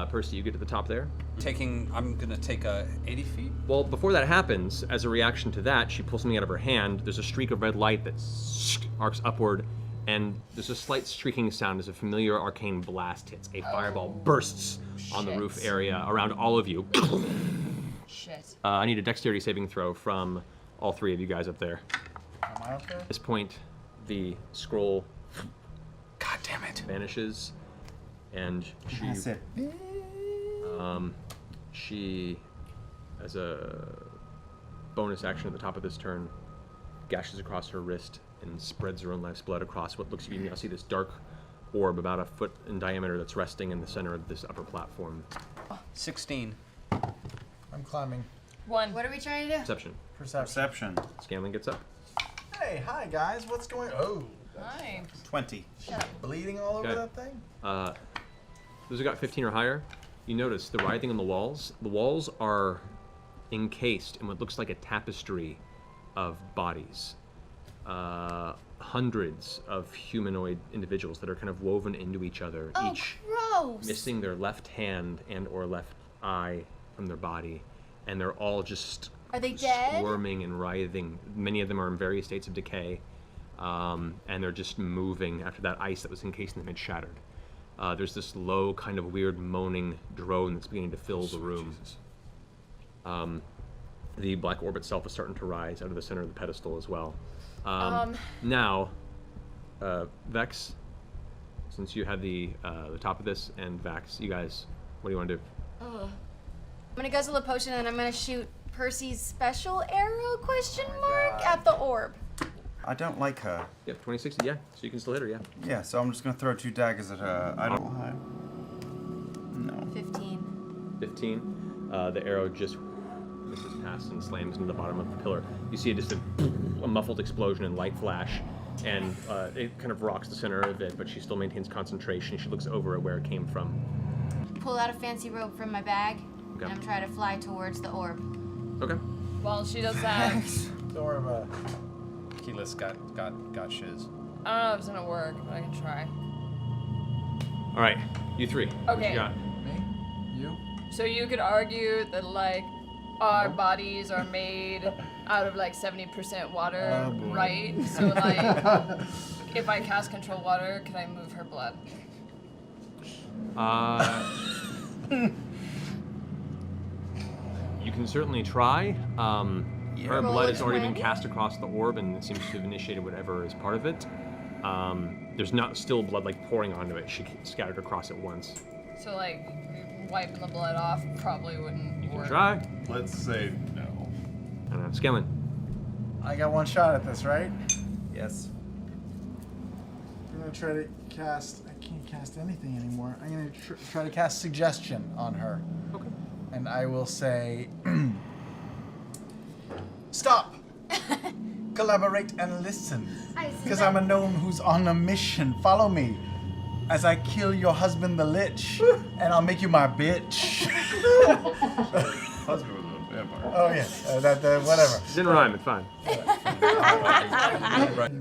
Percy, you get to the top there. I'm gonna take 80 feet. Well, before that happens, as a reaction to that, she pulls something out of her hand. There's a streak of red light that arcs upward, and there's a slight streaking sound as a familiar arcane blast hits. A fireball bursts on the roof area around all of you. Shit. I need a dexterity saving throw from all three of you guys up there. Am I up there? At this point, the scroll God damn it. vanishes, and That's it. she, as a bonus action at the top of this turn, gashes across her wrist and spreads her own life's blood across what looks, you can now see this dark orb about a foot in diameter that's resting in the center of this upper platform. 16. I'm climbing. 1. What are we trying to do? Perception. Perception. Scanlan gets up. Hey, hi guys, what's going on? Oh, Hi. 20. bleeding all over Okay. that thing? Those who got 15 or higher, you notice the writhing on the walls. The walls are encased in what looks like a tapestry of bodies. Hundreds of humanoid individuals that are kind of woven into each other, Oh, each gross. missing their left hand and or left eye from their body, and they're all just Are they dead? squirming and writhing. Many of them are in various states of decay, and they're just moving after that ice that was encasing them had shattered. There's this low, kind of weird moaning drone that's beginning to fill the room. The black orb itself is starting to rise out of the center of the pedestal as well. Now, Vex, since you had the top of this, and Vax, you guys, what do you want to do? I'm gonna guzzle a potion and I'm gonna shoot Percy's special arrow at the orb. I don't like her. Yeah, 2060, yeah. So you can still hit her, yeah. Yeah, so I'm just gonna throw 2 daggers at her. I don't. No. 15. 15. The arrow just misses past and slams into the bottom of the pillar. You see just a muffled explosion and light flash, and it kind of rocks the center of it, but she still maintains concentration. She looks over at where it came from. Pull out a fancy rope from my bag, Okay. and I'm trying to fly towards the orb. Okay. While she does that, Don't worry about it. Keyless got shiz. I don't know if it's gonna work, but I can try. All right, you three. What Okay. you got? Me? You? So you could argue that like our bodies are made out of like 70% water, Oh, boy. right? So like if I cast control water, can I move her blood? You can certainly try. Her Roll blood a has already been 20. cast across the orb, and it seems to have initiated whatever is part of it. There's not still blood like pouring onto it. She scattered across it once. So like wiping the blood off probably wouldn't You can work. try. Let's say no. I don't know. Scanlan. I got one shot at this, right? Yes. I'm gonna try to cast. I can't cast anything anymore. I'm gonna try to cast suggestion on her. Okay. And I will say, stop, collaborate and listen. Because I'm a gnome who's on a mission. Follow me as I kill your husband, the Lich, and I'll make you my bitch. Husband was a vampire. Oh yeah, whatever. Didn't rhyme. It's fine.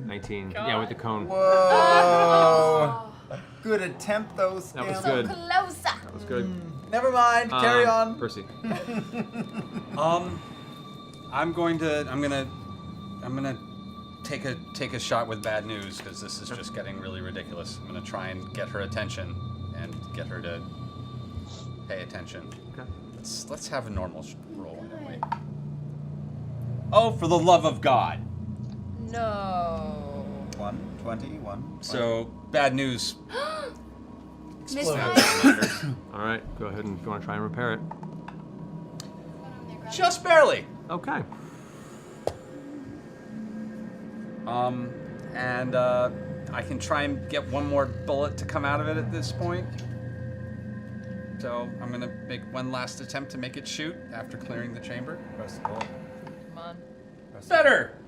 19. Yeah, with the cone. Whoa. Good attempt, though. That was Scanlan. good. Closer. That was good. Never mind. Carry on. Percy. I'm gonna take a shot with bad news because this is just getting really ridiculous. I'm gonna try and get her attention and get her to pay attention. Okay. Let's have a normal roll anyway. Oh, for the love of God! No. 1, 20, 1. So bad news. Misfire. All right, go ahead and if you want to try and repair it. Just barely. Okay. And I can try and get one more bullet to come out of it at this point. So I'm gonna make one last attempt to make it shoot after clearing the chamber. Press the button. Come on. Better.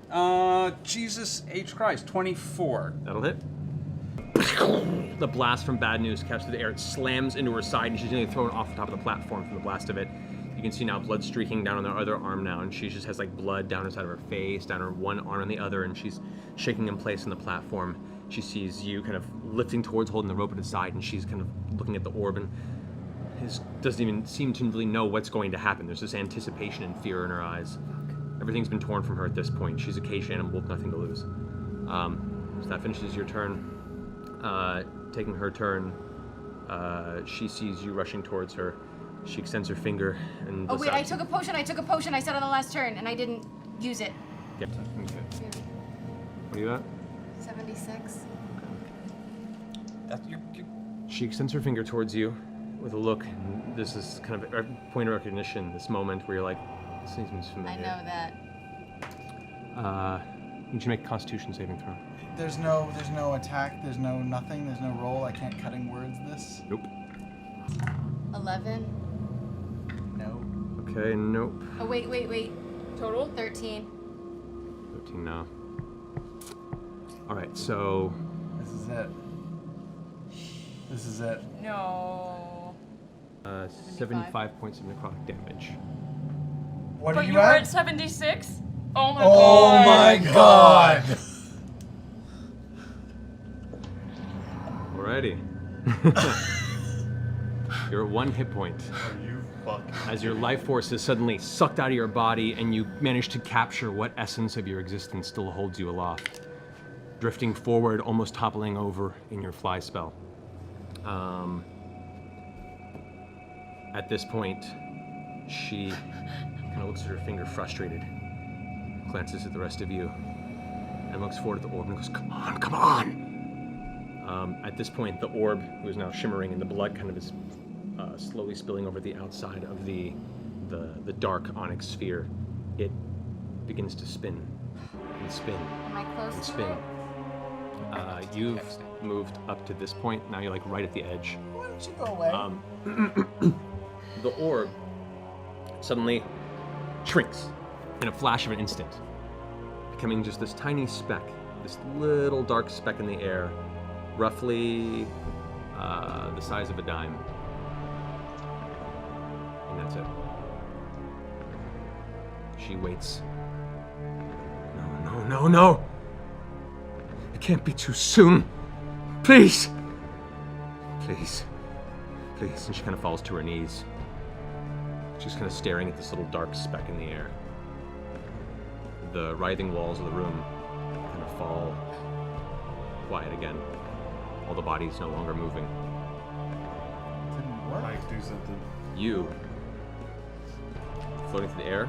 Jesus H Christ, 24. That'll hit. The blast from Bad News catches the air. It slams into her side, and she's nearly thrown off the top of the platform from the blast of it. You can see now blood streaking down on her other arm now, and she just has like blood down her side of her face, down her one arm and the other, and she's shaking in place on the platform. She sees you kind of lifting towards holding the rope at his side, and she's kind of looking at the orb, and doesn't even seem to really know what's going to happen. There's this anticipation and fear in her eyes. Everything's been torn from her at this point. She's a caged animal with nothing to lose. So that finishes your turn. Taking her turn, she sees you rushing towards her. She extends her finger and... Oh wait, I took a potion. I said on the last turn, and I didn't use it. Yep. What are you at? 76. She extends her finger towards you with a look. And this is kind of a point of recognition, this moment where you're like, this seems familiar. I know that. You need to make a Constitution saving throw. There's no attack, there's no nothing, there's no roll. I can't cutting words this. Nope. 11. No. Okay, nope. Oh wait. Total? 13. 13 now. Alright, so... This is it. No. 75 points of necrotic damage. What But are you you were at? at 76? Oh my Oh god. my god! Alrighty. You're at 1 hit point. Are you fucking... As your life force is suddenly sucked out of your body and you manage to capture what essence of your existence still holds you aloft. Drifting forward, almost toppling over in your fly spell. At this point, she kind of looks at her finger frustrated, glances at the rest of you, and looks forward at the orb and goes, come on, come on! At this point, the orb, who is now shimmering, and the blood kind of is slowly spilling over the outside of the dark onyx sphere, it begins to spin and spin Am I close and to spin. it? You've moved up to this point. Now you're like right at the edge. Why don't you go away? The orb suddenly shrinks in a flash of an instant, becoming just this tiny speck, this little dark speck in the air, roughly the size of a dime. And that's it. She waits. No. It can't be too soon. Please. And she kind of falls to her knees. She's kind of staring at this little dark speck in the air. The writhing walls of the room kind of fall quiet again. All the bodies no longer moving. Didn't work. Mike, do something. You, floating through the air,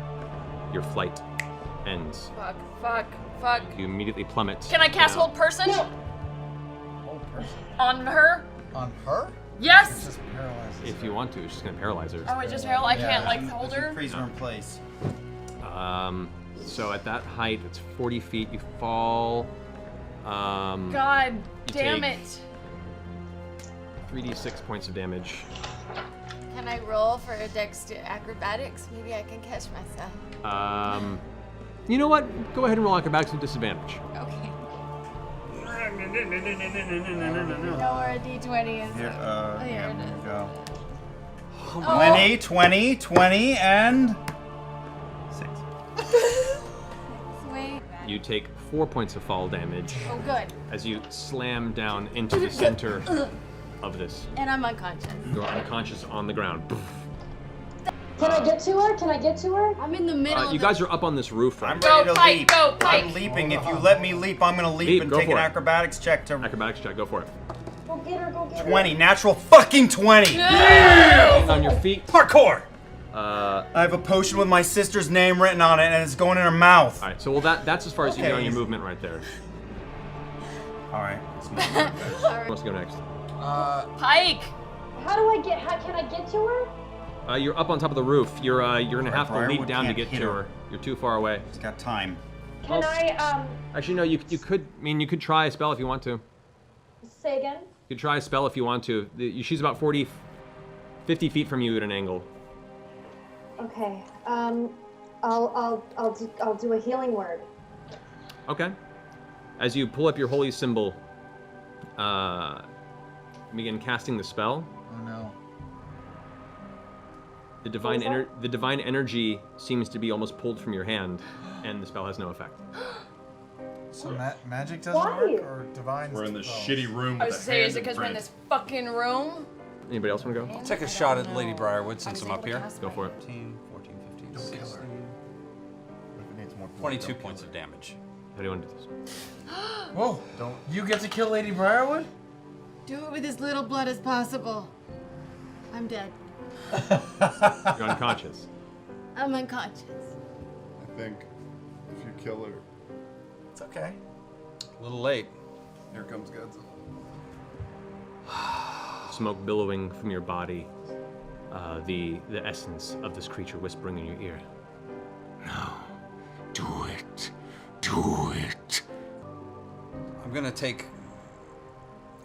your flight ends. Fuck. You immediately plummet. Can I cast down. Hold Person? Whole person. On her? On her? Yes! Just paralyzes If her. you want to, it's just gonna paralyze her. Oh, it just I can't like Doesn't- hold doesn't her? Freeze her in place. So at that height, it's 40 feet. You fall. God You damn take- it. 3d6 points of damage. Can I roll for a acrobatics? Maybe I can catch myself. You know what? Go ahead and roll acrobatics with disadvantage. Okay. know where a d20 is. Here, here here it we is. go. Oh. 20, and 6. Wait. You take 4 points of fall damage Oh, good. as you slam down into the center of this. And I'm unconscious. You're unconscious on the ground. Can I get to her? I'm in the middle of You guys are up on this roof right I'm now. ready to Pike, leap. go, Pike. I'm leaping. If you let me leap, I'm gonna leap and Go take an for it. acrobatics check to Acrobatics check, go for it. Go get her. 20. Natural fucking 20. On your feet. Parkour. Uh, I have a potion with my sister's name written on it, and it's going in her mouth. Alright, so that's as far as you get on your easy. movement right there. All right. Who wants to go next? Pike! How do I get? How can I get to her? You're up on top of the roof. You're gonna have to leap Briarwood down to can't get hit to her. her. You're too far away. She's got time. Can I Actually, no. You could. I mean, you could try a spell if you want to. say again? You could try a spell if you want to. She's about 50 feet from you at an angle. Okay. I'll do a healing word. Okay. As you pull up your holy symbol, begin casting the spell. Oh no. The divine energy seems to be almost pulled from your hand, and the spell has no effect. So magic doesn't Why? work, or divine? We're in the shitty room I with was the saying, hand is it because we're in imprint. this fucking room? Anybody else want to go? I'll take a shot at Lady Briarwood since I'm up here. Go for it. 15, 14, 15, Don't kill her. 16, If it needs more blood, 22 don't points kill of damage. How do you want to do this? Whoa! Don't you get to kill Lady Briarwood? Do it with as little blood as possible. I'm dead. You're unconscious. I'm unconscious. her. I think if you kill her, It's okay. A little late. here comes Godzilla. Smoke billowing from your body. The essence of this creature whispering in your ear. No. Do it. Do it. I'm gonna take.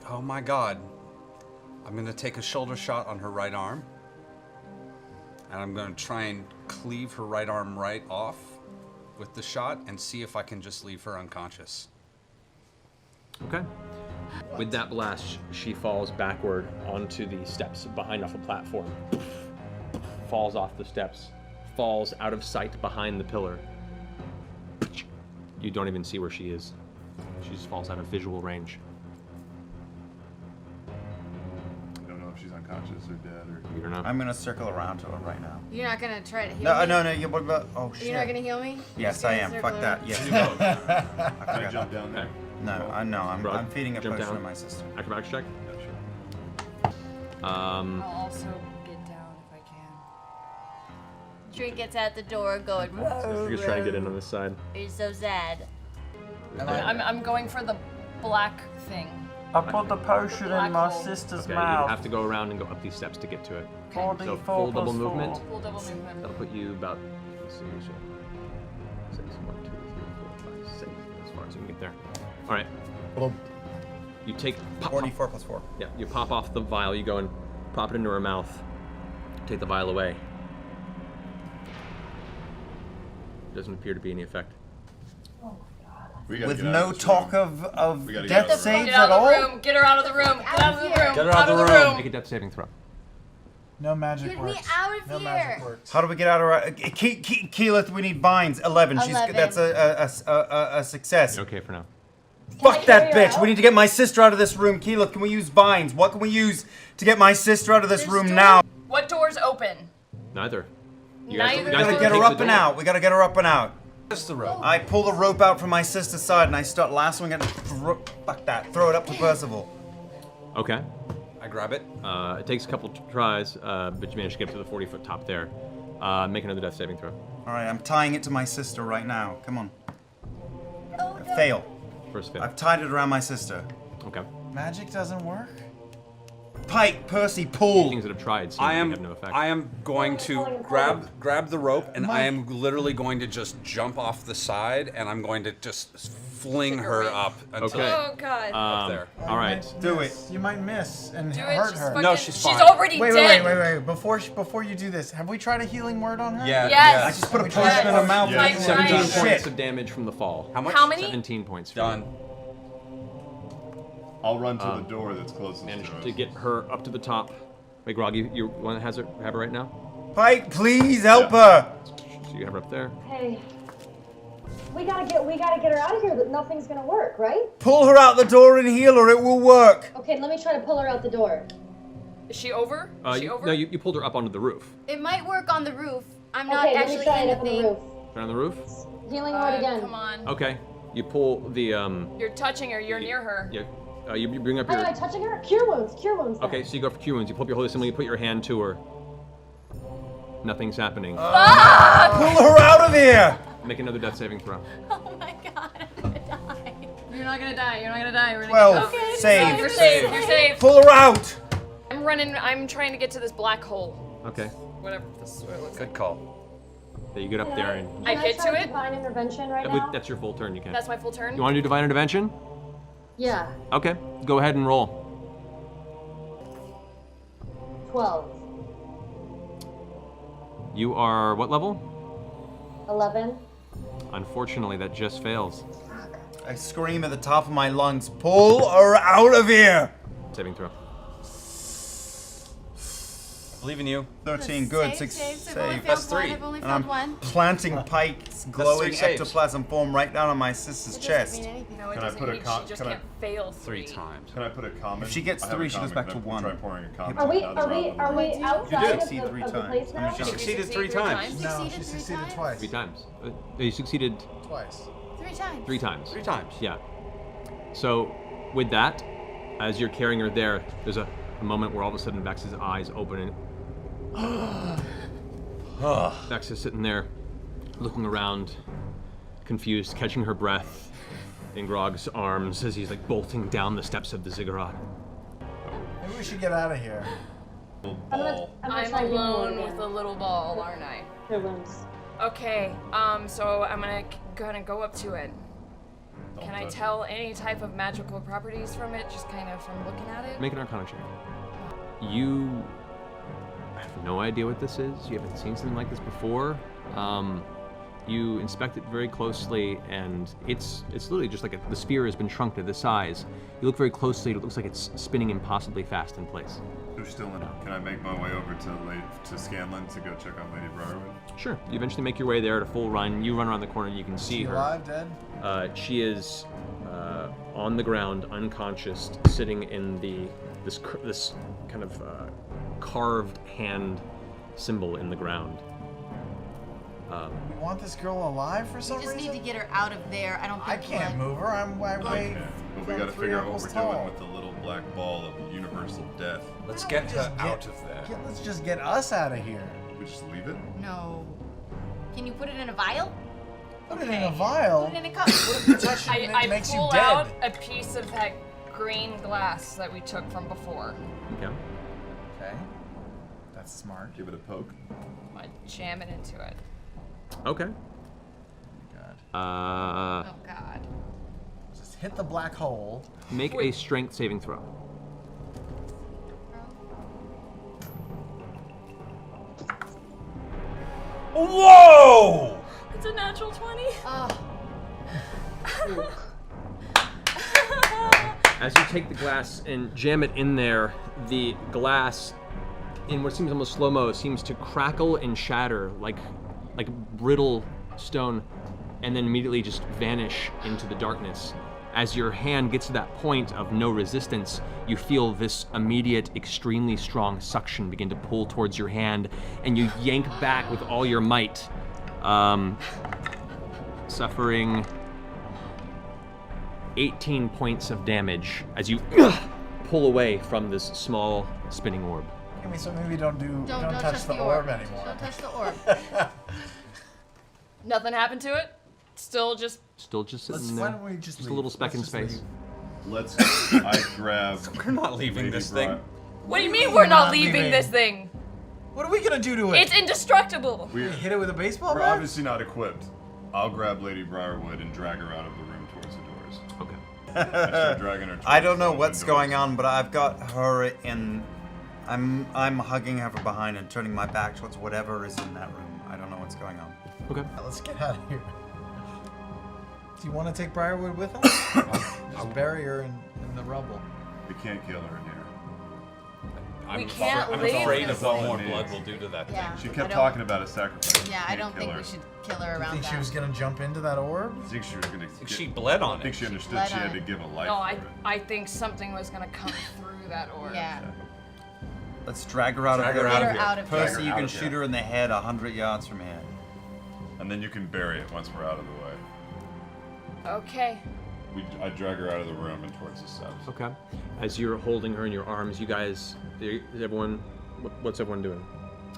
Oh my god. I'm gonna take a shoulder shot on her right arm. And I'm gonna try and cleave her right arm right off with the shot and see if I can just leave her unconscious. Okay. With that blast, she falls backward onto the steps behind off a platform. Falls off the steps. Falls out of sight behind the pillar. You don't even see where she is. She just falls out of visual range. I don't know if she's unconscious or dead or. You don't know. I'm gonna circle around to her right now. You're not gonna try to heal No, me? no, you. What about? Oh shit. You're not gonna heal me? Yes, You're I just am. gonna Fuck circle that. Yes. Can I forgot. jump down there? No, I'm Brooke, feeding a jump potion down. to my sister. Acrobatics check. Yeah, sure. I'll also get down if I can. Drink gets out the door going, You're just trying to get in on this side. It's so sad. I'm going for the black thing. I put the potion Black in my hole. sister's Okay, you have to go around and go up these steps to get to it. Okay. So full double movement. Full double movement. That'll put you about, let's see, so 6, 1, 2, 3, 4, 5, 6, as far as you can get there. All right. You take 44 plus 4. Yeah, you pop off the vial. You go and pop it into her mouth. Take the vial away. Doesn't appear to be any effect. We gotta With get out no of this talk room. of We gotta get death out of the room. saves Get at out of all. the room. Get her out of the room. Get out of the room. Get her out of the room. Make a death saving throw. No magic Get me works. out of no here. magic works. How do we get out of her? Keyleth, we need vines. 11. 11. That's a success. You're okay for now. Fuck that carry her bitch. out? We need to get my sister out of this room. Keyleth, can we use vines? What can we use to get my sister out of this room now? What door's open? Neither. You Neither. you We guys gotta take get her the up and door. out. We gotta get her up and out. Just the rope. I pull the rope out from my sister's side and I start lassoing it. Fuck that. Throw it up to Percival. Okay. I grab it. It takes a couple tries, but you manage to get up to the 40-foot top there. Make another death saving throw. Alright, I'm tying it to my sister right now. Come on. Fail. First fail. I've tied it around my sister. Okay. Magic doesn't work. Pike, Percy, pull. Things that have tried seem I to am. have no effect. I am going to grab the rope, and I am literally going to just jump off the side, and I'm going to just fling her up until Okay. Oh god. up there. All right. Do it. You might miss and Do it. hurt She's her. fucking, No, she's fine. already Wait, dead. wait. Before you do this, have we tried a healing word on her? Yeah. Yes. I just put a potion in her mouth. Yeah. and 17 shit. points of damage from the fall. How much? How many? 17 points. for Done. you. I'll run to the door that's closest Managed to us. to get her up to the top. Wait, Grog, you one that have her right now? Pike, please help her. So you have her up there. Hey, we gotta get her out of here. That nothing's gonna work, right? Pull her out the door and heal her. It will work. Okay, let me try to pull her out the door. Is she over? Is she over? No, you pulled her up onto the roof. It might work on the roof. I'm not Okay, let me actually try in it the up on the thing. roof. Turn on the roof. Healing word again. Come on. Okay. You pull the You're touching her. You're near her. Yeah. You bring up Am your. I touching her? Cure wounds. Cure wounds. then. Okay, so you go for cure wounds. You pull up your holy symbol. You put your hand to her. Nothing's happening. Pull her out of here. Make another death saving throw. Oh my god, I'm gonna die. You're not gonna die. You're not gonna die. We're gonna 12. get Save. You're safe. You're safe. Pull her out. I'm I'm trying to get to this black hole. Okay. Whatever this what it looks Good like. call. So you get up there and I get to it? Divine intervention right now? that's your full turn. You can. That's my full turn? You want to do divine intervention? Yeah. Okay. Go ahead and roll. 12. You are what level? 11. Unfortunately, that just fails. I scream at the top of my lungs, pull her out of here! Saving throw. I believe in you. 13, good. Save, 6 I've only save. failed That's one, 3. I've only And failed I'm one. planting pikes, glowing saves. ectoplasm form right down on my sister's It doesn't chest. mean anything. No, it Can I doesn't put a mean com- she just can I- can't fail 3 times. Can I put a comment? If she gets I have 3, a she goes comment. back Can to I 1. Try pouring a comment. Are we down the road? outside of succeed the, 3 of the times. place now? She Did you succeeded succeed 3 times. You No, succeeded she three succeeded times? twice. 3 times. You succeeded Twice. 3 times. 3 times. 3 times. Yeah. So, with that, as you're carrying her there, there's a moment where all of a sudden Vex's eyes open and Vex is sitting there, looking around, confused, catching her breath in Grog's arms as he's like bolting down the steps of the ziggurat. Maybe we should get out of here. Ball. I'm try getting alone more with a little ball, aren't I? Their limbs. Okay, so I'm gonna go up to it. Don't Can I touch it. tell any type of magical properties from it, just kind of from looking at it? Make an Arcana check. You have no idea what this is. You haven't seen something like this before. You inspect it very closely, and it's literally just like the sphere has been shrunk to this size. You look very closely, and it looks like it's spinning impossibly fast in place. Who's still in it? Can I make my way over to Scanlan to go check on Lady Briarwood? Sure. You eventually make your way there at a full run. You run around the corner, and you can see She her. alive, dead? She is on the ground, unconscious, sitting in this kind of carved hand symbol in the ground. We want this girl alive for some We just reason? need to get her out of there. I don't I think can't move her. I'm way Okay, but we gotta three figure out what apples we're doing tall. with the little black ball of universal death. Let's get her Just out of there. Let's just get us out of here. We just leave it? No. Can you put it in a vial? Put it in a vial. Put it in a cup. What if you touch it and it I makes you pull dead? out a piece of that green glass that we took from before. Okay. Okay. That's smart. Give it a poke. I jam it into it. Okay. God. Oh God. Just hit the black hole. Make a strength saving throw. Whoa! It's a natural 20. As you take the glass and jam it in there, the glass, in what seems almost slow-mo, seems to crackle and shatter like brittle stone, and then immediately just vanish into the darkness. As your hand gets to that point of no resistance, you feel this immediate, extremely strong suction begin to pull towards your hand, and you yank back with all your might, suffering 18 points of damage as you pull away from this small spinning orb. So maybe don't Don't touch the orb anymore. Don't touch the orb. Nothing happened to it? Still just sitting Why there. don't we just a leave? little speck Let's in just space. leave. I grab. We're not leaving Lady this thing. What do you mean we're not not leaving leaving? this thing? What are we gonna do to it? It's indestructible. We're, Hit it with a baseball we're bat? obviously not equipped. I'll grab Lady Briarwood and drag her out of the room towards the doors. Okay. I start dragging her. I towards don't know the what's open doors. going on, but I've got her in. I'm hugging her from behind and turning my back towards whatever is in that room. I don't know what's going on. Okay. Let's get out of here. Do you want to take Briarwood with us? Just bury her in the rubble. We can't kill her in here. We can't I'm leave afraid this of what thing. more blood will do to that thing. Yeah. She I kept don't- talking about a sacrifice. Yeah, I Can't don't kill think her. we should kill her You around think that. she was gonna jump into that orb? I think she was gonna. She bled on I think it. she understood bled she on had to it. give a life No, for it. I think something was gonna come through that orb. Yeah. Let's drag her out Drag of her here. out Get of her here. out of here. Percy, Drag you her can out of shoot here. her in the head 100 yards from here. And then you can bury it once we're out of the way. Okay. I drag her out of the room and towards the steps. Okay. As you're holding her in your arms, you guys, is everyone, what's everyone doing?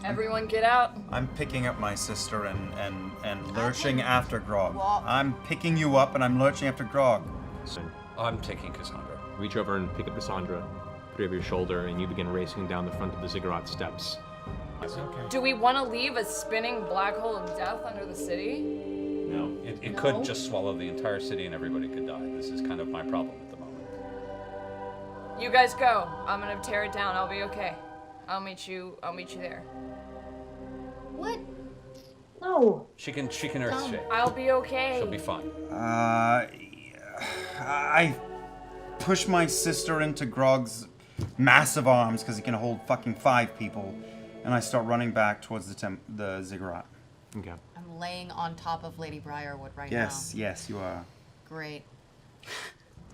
Everyone get out. I'm picking up my sister and lurching after Grog. Walk. I'm picking you up and I'm lurching after Grog. So I'm taking Cassandra. reach over and pick up Cassandra, three over your shoulder, and you begin racing down the front of the ziggurat steps. Do we want to leave a spinning black hole of death under the city? No. It could just swallow the entire city and everybody could die. This is kind of my problem at the moment. You guys go. I'm gonna tear it down. I'll be okay. I'll meet you there. What? No. She can earth shape. I'll be okay. She'll be fine. I push my sister into Grog's massive arms because he can hold fucking 5 people, and I start running back towards the ziggurat. Okay. I'm laying on top of Lady Briarwood right Yes, now. yes, you are. Great.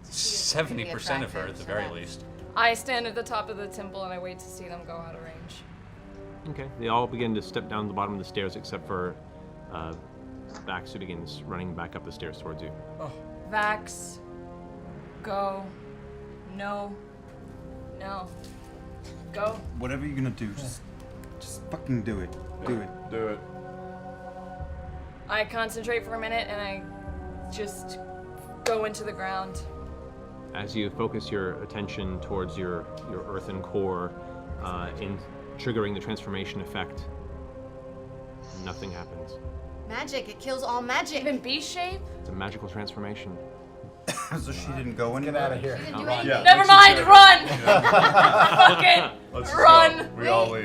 70% of her at the very least. I stand at the top of the temple and I wait to see them go out of range. Okay. They all begin to step down the bottom of the stairs except for Vax, who begins running back up the stairs towards you. Vax, go. No. Go. Whatever you're gonna do, just fucking do it. Do it. Do it. I concentrate for a minute and I just go into the ground. As you focus your attention towards your earthen core, in triggering the transformation effect, nothing happens. Magic, it kills all magic. Even beast shape? It's a magical transformation. So she didn't go anywhere? Get out of here. She didn't do anything. Yeah, Never mind, run! Fucking Let's just run! go. We all leave.